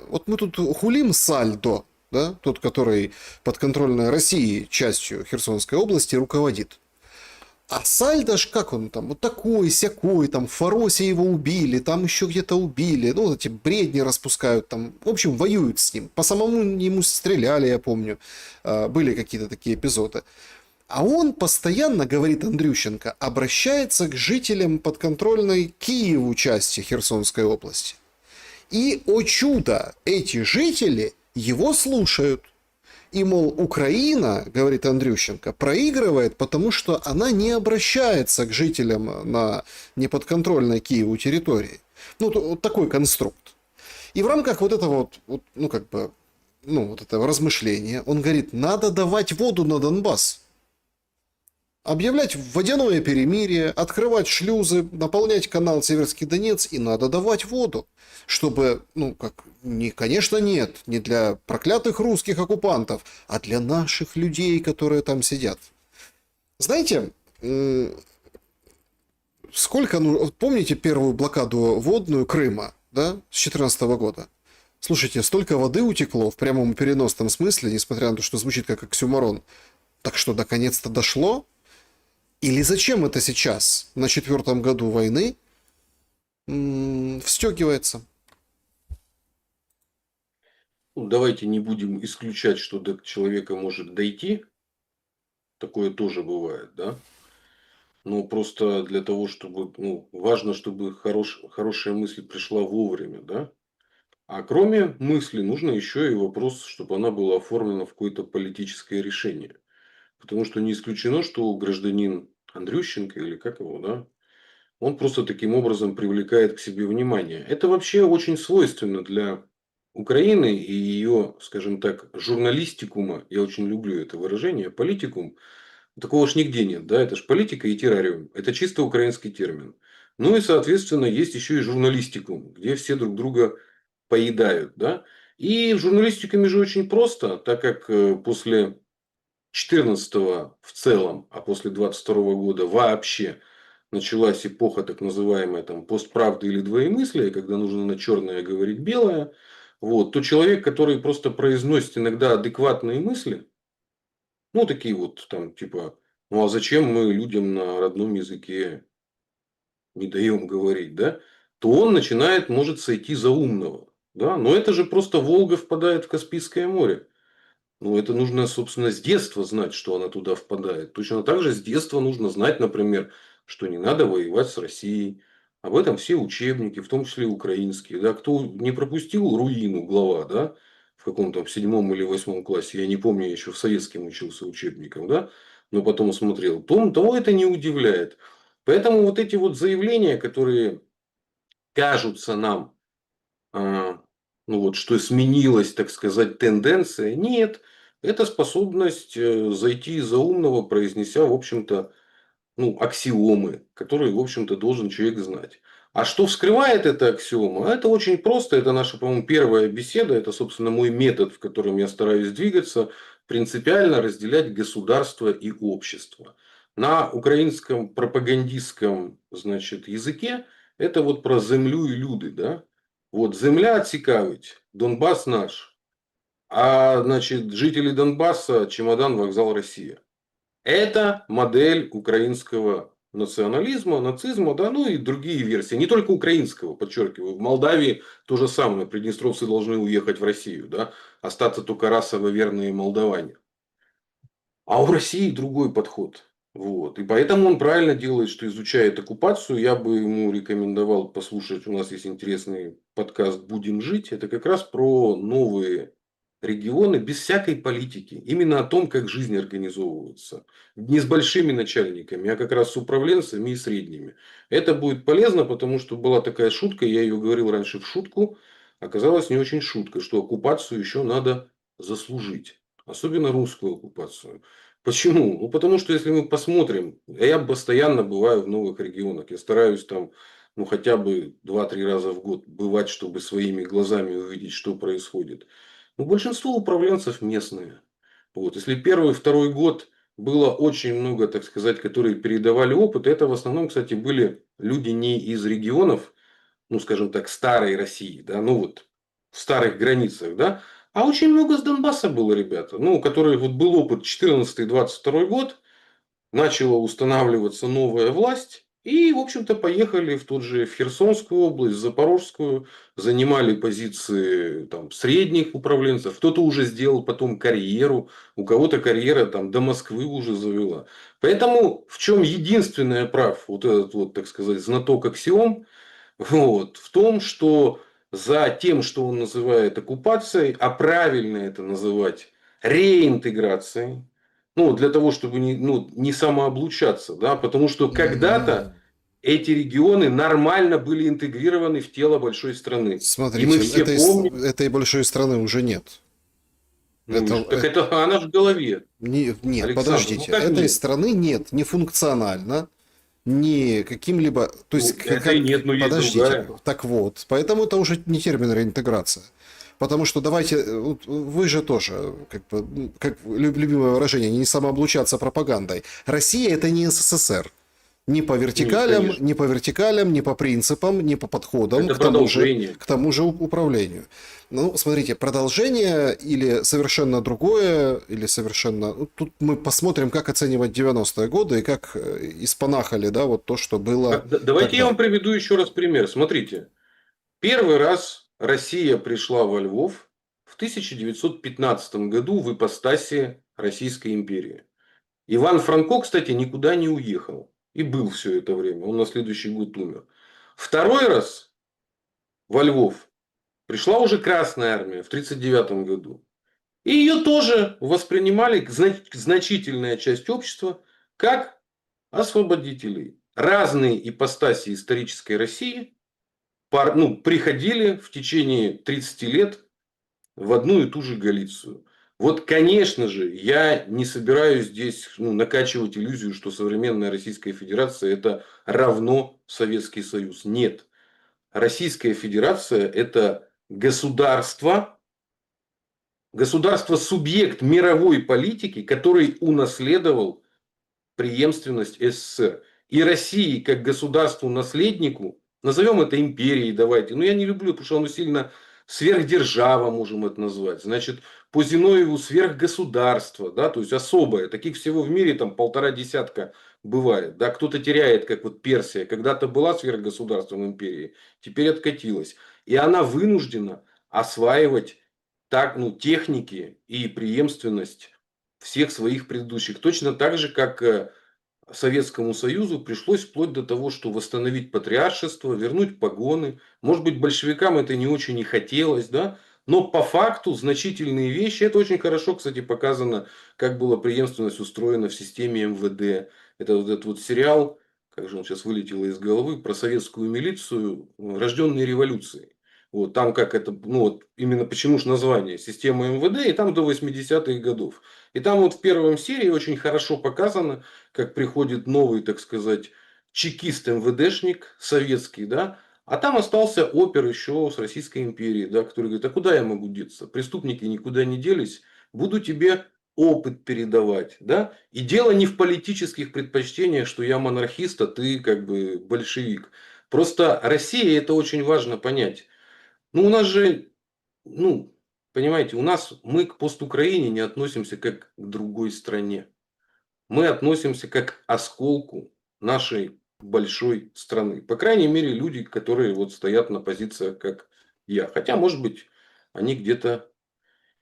Speaker 1: вот мы тут хулим Сальдо, да, тот, который подконтрольной России частью Херсонской области руководит. А Сальдо ж как он там, вот такой, сякой, там в Фаросе его убили, там еще где-то убили, ну, эти бредни распускают, там, в общем, воюют с ним. По самому ему стреляли, я помню, были какие-то такие эпизоды. А он постоянно, говорит Андрющенко, обращается к жителям подконтрольной Киеву части Херсонской области. И, о чудо, эти жители его слушают. И, мол, Украина, говорит Андрющенко, проигрывает, потому что она не обращается к жителям на неподконтрольной Киеву территории. Ну, вот такой конструкт. И в рамках вот этого вот, ну, как бы, ну, вот этого размышления он говорит, надо давать воду на Донбасс. Объявлять водяное перемирие, открывать шлюзы, наполнять канал Северский Донец, и надо давать воду. Чтобы, ну, как, не, конечно, нет, не для проклятых русских оккупантов, а для наших людей, которые там сидят. Знаете, сколько, ну, помните первую блокаду водную Крыма, да, с 2014 года? Слушайте, столько воды утекло в прямом и переносном смысле, несмотря на то, что звучит как оксюморон. Так что, наконец-то дошло? Или зачем это сейчас, на 4-м году войны, встегивается?
Speaker 2: Ну, давайте не будем исключать, что до человека может дойти. Такое тоже бывает, да? Но просто для того, чтобы, ну, важно, чтобы хорошая мысль пришла вовремя, да? А кроме мысли, нужно еще и вопрос, чтобы она была оформлена в какое-то политическое решение. Потому что не исключено, что гражданин Андрющенко, или как его, да, он просто таким образом привлекает к себе внимание. Это вообще очень свойственно для Украины и ее, скажем так, журналистикума. Я очень люблю это выражение. Политикум. Такого ж нигде нет. Да? Это ж политика и террариум. Это чисто украинский термин. Ну и, соответственно, есть еще и журналистикум, где все друг друга поедают. Да? И в журналистикуме же очень просто, так как после 14 в целом, а после 22 года вообще началась эпоха так называемая там постправды или двоемыслия, когда нужно на черное говорить белое, вот, то человек, который просто произносит иногда адекватные мысли, ну, такие вот там типа, ну, а зачем мы людям на родном языке не даем говорить, да, то он начинает, может сойти за умного. Да? Но это же просто Волга впадает в Каспийское море. Ну, это нужно, собственно, с детства знать, что она туда впадает. Точно так же с детства нужно знать, например, что не надо воевать с Россией. Об этом все учебники, в том числе украинские. Да? Кто не пропустил руину глава, да, в каком-то 7 или 8 классе, я не помню, я еще в советском учился учебником, да, но потом смотрел, того это не удивляет. Поэтому вот эти вот заявления, которые кажутся нам ну вот, что сменилась, так сказать, тенденция. Нет, это способность зайти за умного, произнеся, в общем-то, ну, аксиомы, которые, в общем-то, должен человек знать. А что вскрывает эта аксиома? Это очень просто. Это наша, по-моему, первая беседа. Это, собственно, мой метод, в котором я стараюсь двигаться. Принципиально разделять государство и общество. На украинском пропагандистском, значит, языке это вот про землю и люди, да? Вот земля цікавить, Донбасс наш. А, значит, жители Донбасса, чемодан, вокзал, Россия. Это модель украинского национализма, нацизма, да, ну и другие версии. Не только украинского, подчеркиваю. В Молдавии то же самое. Приднестровцы должны уехать в Россию, да, остаться только расово верные молдаване. А у России другой подход. Вот. И поэтому он правильно делает, что изучает оккупацию. Я бы ему рекомендовал послушать. У нас есть интересный подкаст «Будем жить». Это как раз про новые регионы без всякой политики. Именно о том, как жизнь организовывается. Не с большими начальниками, а как раз с управленцами и средними. Это будет полезно, потому что была такая шутка, я ее говорил раньше в шутку. Оказалось не очень шутка, что оккупацию еще надо заслужить. Особенно русскую оккупацию. Почему? Ну, потому что если мы посмотрим, я постоянно бываю в новых регионах, я стараюсь там ну, хотя бы 2-3 раза в год бывать, чтобы своими глазами увидеть, что происходит. Но большинство управленцев местные. Вот. Если первый, второй год было очень много, так сказать, которые передавали опыт, это в основном, кстати, были люди не из регионов, ну, скажем так, старой России, да, ну вот в старых границах, да, а очень много с Донбасса было ребята, ну, у которых вот был опыт 14-22 год, начала устанавливаться новая власть, и, в общем-то, поехали в тот же в Херсонскую область, в Запорожскую, занимали позиции там, средних управленцев, кто-то уже сделал потом карьеру, у кого-то карьера там, до Москвы уже завела. Поэтому в чем единственное прав вот этот вот, так сказать, знаток аксиом, вот, в том, что за тем, что он называет оккупацией, а правильно это называть реинтеграцией, ну, для того, чтобы не, ну, не самооблучаться, да, потому что когда-то эти регионы нормально были интегрированы в тело большой страны. И мы
Speaker 1: Смотрите,
Speaker 2: все помним,
Speaker 1: этой большой страны уже нет.
Speaker 2: ну, и
Speaker 1: Это,
Speaker 2: так это она же в голове,
Speaker 1: нет,
Speaker 2: Александр, ну
Speaker 1: подождите,
Speaker 2: как
Speaker 1: этой
Speaker 2: нет?
Speaker 1: страны нет, не функционально, не каким-либо, то есть
Speaker 2: Ну, это и нет, но есть
Speaker 1: подождите,
Speaker 2: другая.
Speaker 1: так вот, поэтому это уже не термин реинтеграция. Потому что давайте, вот вы же тоже, как бы, как любимое выражение, не самооблучаться пропагандой. Россия это не СССР.
Speaker 2: Нет, конечно.
Speaker 1: Ни по вертикалям, ни по принципам, ни по подходам
Speaker 2: Это продолжение.
Speaker 1: к тому же управлению. Ну, смотрите, продолжение или совершенно другое, или совершенно... Ну, тут мы посмотрим, как оценивать 90-е годы и как испанахали, да, вот то, что было
Speaker 2: Давайте я
Speaker 1: тогда.
Speaker 2: вам приведу еще раз пример. Смотрите. Первый раз Россия пришла во Львов в 1915 году в ипостаси Российской империи. Иван Франко, кстати, никуда не уехал. И был все это время. Он на следующий год умер. Второй раз во Львов пришла уже Красная Армия в 1939 году. И ее тоже воспринимали значительная часть общества как освободителей. Разные ипостаси исторической России ну, приходили в течение 30 лет в одну и ту же Галицию. Вот, конечно же, я не собираюсь здесь ну, накачивать иллюзию, что современная Российская Федерация это равно Советский Союз. Нет. Российская Федерация это государство, государство-субъект мировой политики, который унаследовал преемственность СССР. И России, как государству-наследнику, назовем это империей, давайте. Но я не люблю, потому что оно сильно сверхдержава, можем это назвать. Значит, по Зиновьеву сверхгосударство, да, то есть особое. Таких всего в мире там 1,5 десятка бывает. Да, кто-то теряет, как вот Персия. Когда-то была сверхгосударством империи, теперь откатилась. И она вынуждена осваивать так, ну, техники и преемственность всех своих предыдущих. Точно так же, как Советскому Союзу пришлось вплоть до того, что восстановить патриаршество, вернуть погоны. Может быть, большевикам это не очень и хотелось, да? Но по факту значительные вещи, это очень хорошо, кстати, показано, как была преемственность устроена в системе МВД. Это вот этот вот сериал, как же он сейчас вылетело из головы, про советскую милицию, рожденные революцией. Вот, там как это, ну вот именно почему же название, система МВД, и там до 80-х годов. И там вот в первом серии очень хорошо показано, как приходит новый, так сказать, чекист-МВДшник советский, да, а там остался опер еще с Российской империи, да, который говорит, а куда я могу деться? Преступники никуда не делись, буду тебе опыт передавать, да. И дело не в политических предпочтениях, что я монархист, а ты как бы большевик. Просто Россия, это очень важно понять. Ну, у нас же, ну, понимаете, у нас мы к постукраине не относимся как к другой стране. Мы относимся как к осколку нашей большой страны. По крайней мере, люди, которые вот стоят на позициях, как я. Хотя, может быть, они где-то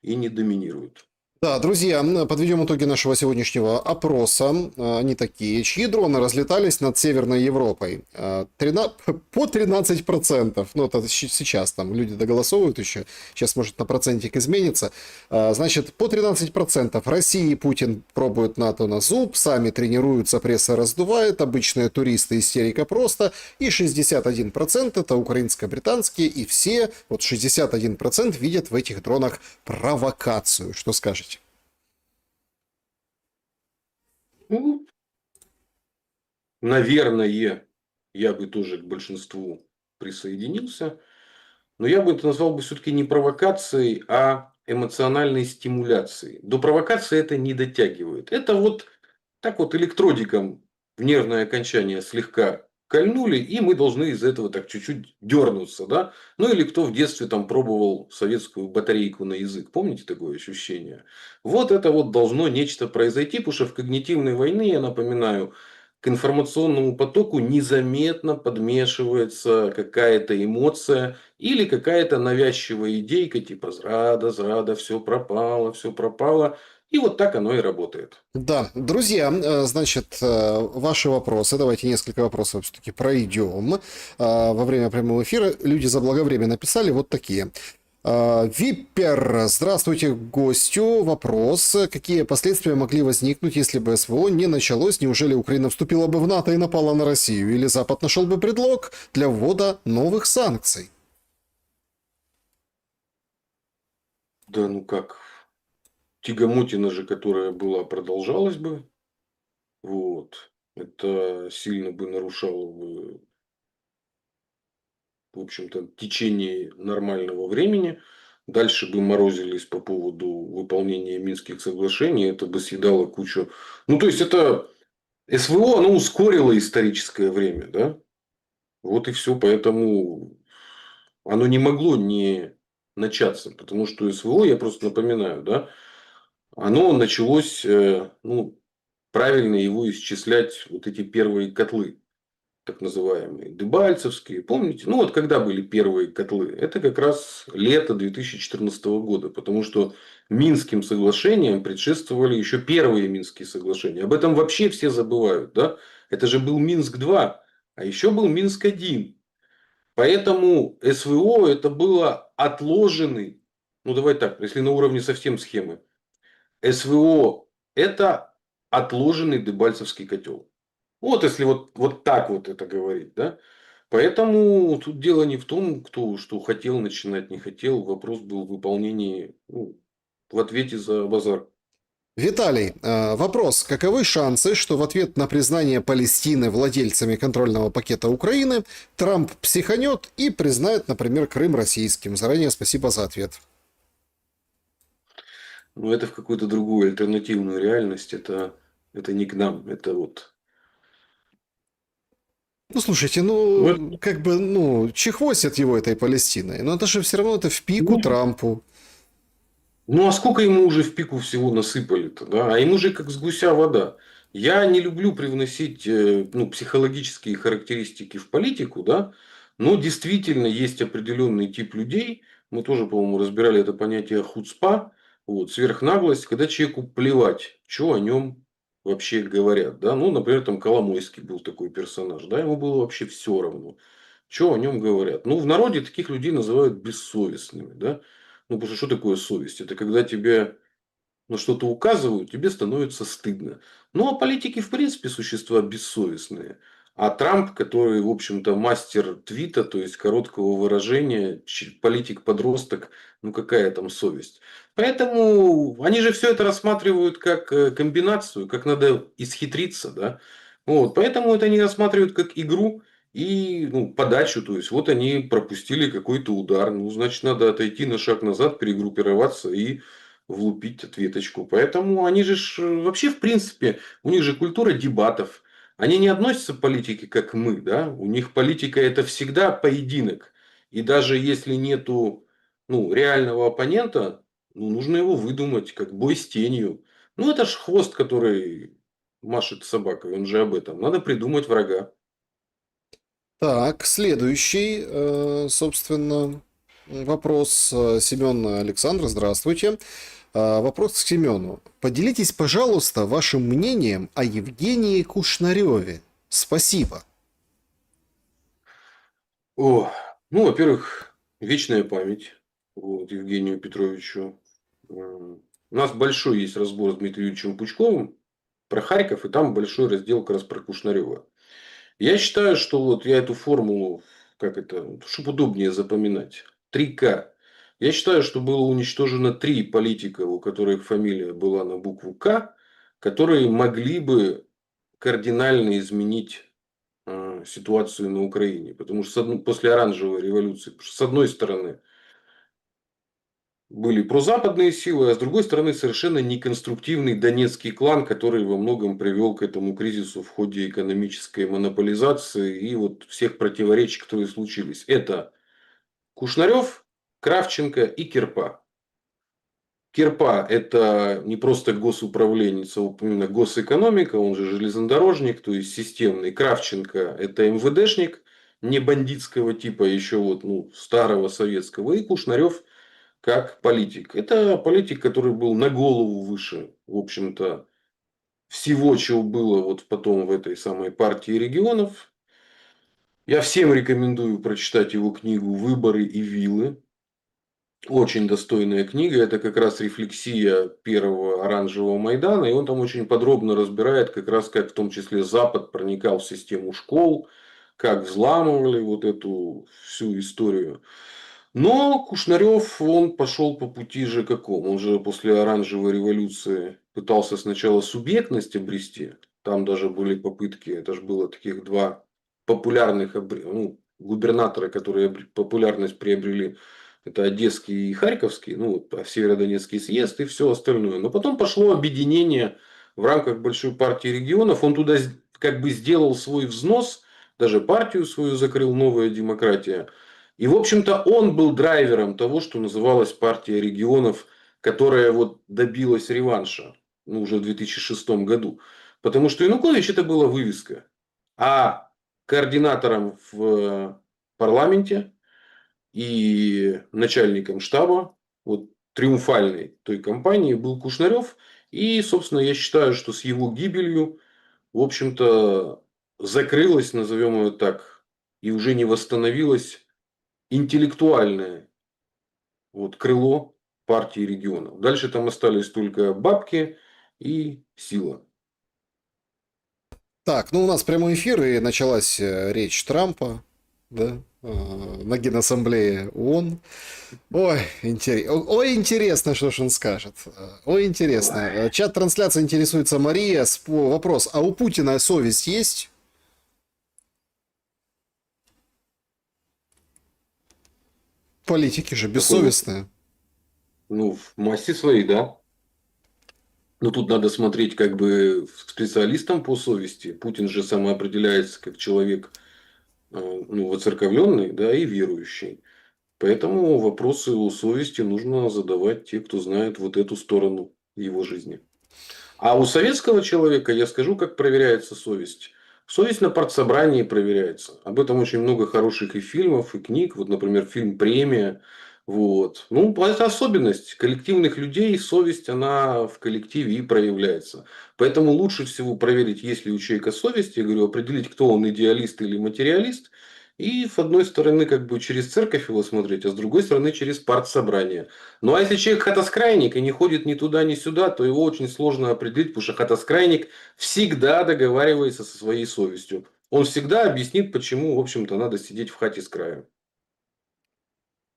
Speaker 2: и не доминируют.
Speaker 1: Да, друзья, подведем итоги нашего сегодняшнего опроса. Они такие. Чьи дроны разлетались над Северной Европой? 13%. Ну, это сейчас там люди доголосовывают еще. Сейчас, может, на процентик изменится. Значит, по 13%. России Путин пробует НАТО на зуб. Сами тренируются, пресса раздувает. Обычные туристы, истерика просто. И 61% это украинско-британские. И все, вот 61% видят в этих дронах провокацию. Что скажете?
Speaker 2: Ну, наверное, я бы тоже к большинству присоединился. Но я бы это назвал бы все-таки не провокацией, а эмоциональной стимуляцией. До провокации это не дотягивает. Это вот так вот электродиком в нервное окончание слегка кольнули, и мы должны из этого так чуть-чуть дернуться, да? Ну или кто в детстве там пробовал советскую батарейку на язык, помните такое ощущение? Вот это вот должно нечто произойти, потому что в когнитивной войне, я напоминаю, к информационному потоку незаметно подмешивается какая-то эмоция или какая-то навязчивая идейка типа зрада, все пропало, все пропало. И вот так оно и работает.
Speaker 1: Да, друзья, значит, ваши вопросы, давайте несколько вопросов все-таки пройдем. Во время прямого эфира люди заблаговременно написали вот такие. Випер, здравствуйте гостю. Вопрос. Какие последствия могли возникнуть, если бы СВО не началось? Неужели Украина вступила бы в НАТО и напала на Россию? Или Запад нашел бы предлог для ввода новых санкций?
Speaker 2: Да ну как, тягомотина же, которая была, продолжалась бы. Вот. Это сильно бы нарушало бы, в общем-то, течение нормального времени. Дальше бы морозились по поводу выполнения Минских соглашений. Это бы съедало кучу... Ну, то есть, это СВО, оно ускорило историческое время, да? Вот и все. Поэтому оно не могло не начаться. Потому что СВО, я просто напоминаю, да, оно началось, ну, правильно его исчислять, вот эти первые котлы, так называемые, дебальцевские. Помните? Ну, вот когда были первые котлы? Это как раз лето 2014 года. Потому что Минским соглашениям предшествовали еще первые Минские соглашения. Об этом вообще все забывают. Да? Это же был Минск-2, а еще был Минск-1. Поэтому СВО это было отложенный, ну давай так, если на уровне совсем схемы, СВО это отложенный Дебальцевский котел. Вот если вот так вот это говорить, да. Поэтому тут дело не в том, кто что хотел начинать, не хотел. Вопрос был в выполнении, ну, в ответе за базар.
Speaker 1: Виталий, вопрос. Каковы шансы, что в ответ на признание Палестины владельцами контрольного пакета Украины Трамп психанет и признает, например, Крым российским? Заранее спасибо за ответ.
Speaker 2: Но это в какую-то другую альтернативную реальность. Это не к нам. Это вот...
Speaker 1: Ну, слушайте,
Speaker 2: Вот.
Speaker 1: ну, как бы, ну, чехвостят его этой Палестиной. Но это же все равно это в пику Трампу.
Speaker 2: Ну, а сколько ему уже в пику всего насыпали-то, да? А ему же как с гуся вода. Я не люблю привносить ну, психологические характеристики в политику, да, но действительно есть определенный тип людей, мы тоже, по-моему, разбирали это понятие хуцпа, вот, сверхнаглость, когда человеку плевать, что о нем вообще говорят, да, ну, например, там Коломойский был такой персонаж, да, ему было вообще все равно, что о нем говорят. Ну, в народе таких людей называют бессовестными, да, ну, потому что что такое совесть? Это когда тебе на что-то указывают, тебе становится стыдно. Ну, а политики, в принципе, существа бессовестные. А Трамп, который, в общем-то, мастер твита, то есть короткого выражения, политик-подросток, ну какая там совесть. Поэтому они же все это рассматривают как комбинацию, как надо исхитриться, да. Вот, поэтому это они рассматривают как игру и ну, подачу. То есть, вот они пропустили какой-то удар. Ну, значит, надо отойти на шаг назад, перегруппироваться и влупить ответочку. Поэтому они же вообще, в принципе, у них же культура дебатов. Они не относятся к политике, как мы. Да? У них политика это всегда поединок. И даже если нету ну, реального оппонента, ну, нужно его выдумать, как бой с тенью. Ну, это ж хвост, который машет собакой, он же об этом. Надо придумать врага.
Speaker 1: Так, следующий, собственно, вопрос. Семен Александр, здравствуйте. Вопрос к Семену. Поделитесь, пожалуйста, вашим мнением о Евгении Кушнареве. Спасибо.
Speaker 2: О, ну, во-первых, вечная память вот, Евгению Петровичу. У нас большой есть разбор с Дмитрием Юрьевичем Пучковым про Харьков, и там большой раздел как раз про Кушнарева. Я считаю, что вот я эту формулу, как это, чтобы удобнее запоминать, 3К. Я считаю, что было уничтожено 3 политика, у которых фамилия была на букву К, которые могли бы кардинально изменить ситуацию на Украине. Потому что после оранжевой революции, потому что с одной стороны были прозападные силы, а с другой стороны совершенно неконструктивный донецкий клан, который во многом привел к этому кризису в ходе экономической монополизации и вот всех противоречий, которые случились. Это Кушнарев, Кравченко и Кирпа. Кирпа – это не просто госуправленец, а именно госэкономика, он же железнодорожник, то есть системный. Кравченко – это МВДшник, не бандитского типа, еще вот, старого советского. И Кушнарев как политик. Это политик, который был на голову выше, в общем-то, всего, чего было вот потом в этой самой партии регионов. Я всем рекомендую прочитать его книгу «Выборы и виллы». Очень достойная книга. Это как раз рефлексия первого оранжевого Майдана. И он там очень подробно разбирает, как раз как в том числе Запад проникал в систему школ, как взламывали вот эту всю историю. Но Кушнарев, он пошел по пути же какому? Он же после оранжевой революции пытался сначала субъектность обрести. Там даже были попытки, это же было таких два популярных губернатора, которые популярность приобрели. Это Одесский и Харьковский, Северодонецкий съезд и все остальное. Но потом пошло объединение в рамках большой партии регионов. Он туда как бы сделал свой взнос, даже партию свою закрыл, «Новая демократия». И, в общем-то, он был драйвером того, что называлась партия регионов, которая вот добилась реванша, уже в 2006 году. Потому что Янукович это была вывеска. А координатором в парламенте и начальником штаба вот, триумфальной той кампании был Кушнарев. И, собственно, я считаю, что с его гибелью, в общем-то, закрылась, назовем ее так, и уже не восстановилась интеллектуальное вот, крыло партии регионов. Дальше там остались только бабки и сила.
Speaker 1: Так, у нас прямой эфир, и началась речь Трампа, да, на Генассамблее ООН. Ой, интересно, что ж он скажет. Ой, интересно. Чат трансляции интересуется Мария. Вопрос, а у Путина совесть есть? Политики же бессовестные.
Speaker 2: В массе своей, да. Но тут надо смотреть как бы специалистам по совести. Путин же самоопределяется как человек воцерковленный, да, и верующий. Поэтому вопросы о совести нужно задавать те, кто знает вот эту сторону его жизни. А у советского человека, я скажу, как проверяется совесть. Совесть на партсобрании проверяется. Об этом очень много хороших и фильмов, и книг. Вот, например, фильм «Премия». Вот. Это особенность коллективных людей. Совесть, она в коллективе и проявляется. Поэтому лучше всего проверить, есть ли у человека совесть. Я говорю, определить, кто он, идеалист или материалист. И с одной стороны, как бы через церковь его смотреть, а с другой стороны, через партсобрание. Ну, а если человек хатоскрайник и не ходит ни туда, ни сюда, то его очень сложно определить, потому что хатоскрайник всегда договаривается со своей совестью. Он всегда объяснит, почему, в общем-то, надо сидеть в хате с краю.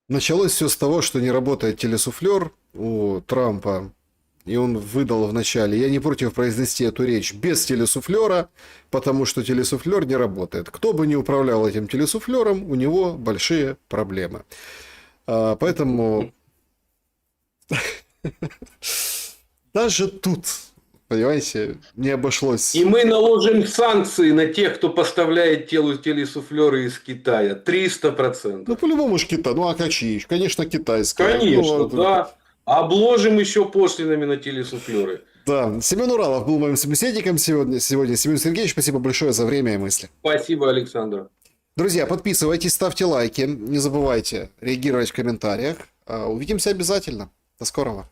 Speaker 1: Началось все с того, что не работает телесуфлер у Трампа. И он выдал в начале: я не против произнести эту речь без телесуфлера, потому что телесуфлер не работает. Кто бы ни управлял этим телесуфлером, у него большие проблемы. Поэтому даже тут, понимаете, не обошлось.
Speaker 2: И мы наложим санкции на тех, кто поставляет телесуфлеры из Китая. 300%.
Speaker 1: По-любому ж Китай. А какие? Конечно, китайская.
Speaker 2: Конечно, да. Обложим еще пошлинами на телесуфлеры.
Speaker 1: Да, Семен Уралов был моим собеседником сегодня. Семен Сергеевич, спасибо большое за время и мысли.
Speaker 2: Спасибо, Александр.
Speaker 1: Друзья, подписывайтесь, ставьте лайки, не забывайте реагировать в комментариях. Увидимся обязательно. До скорого.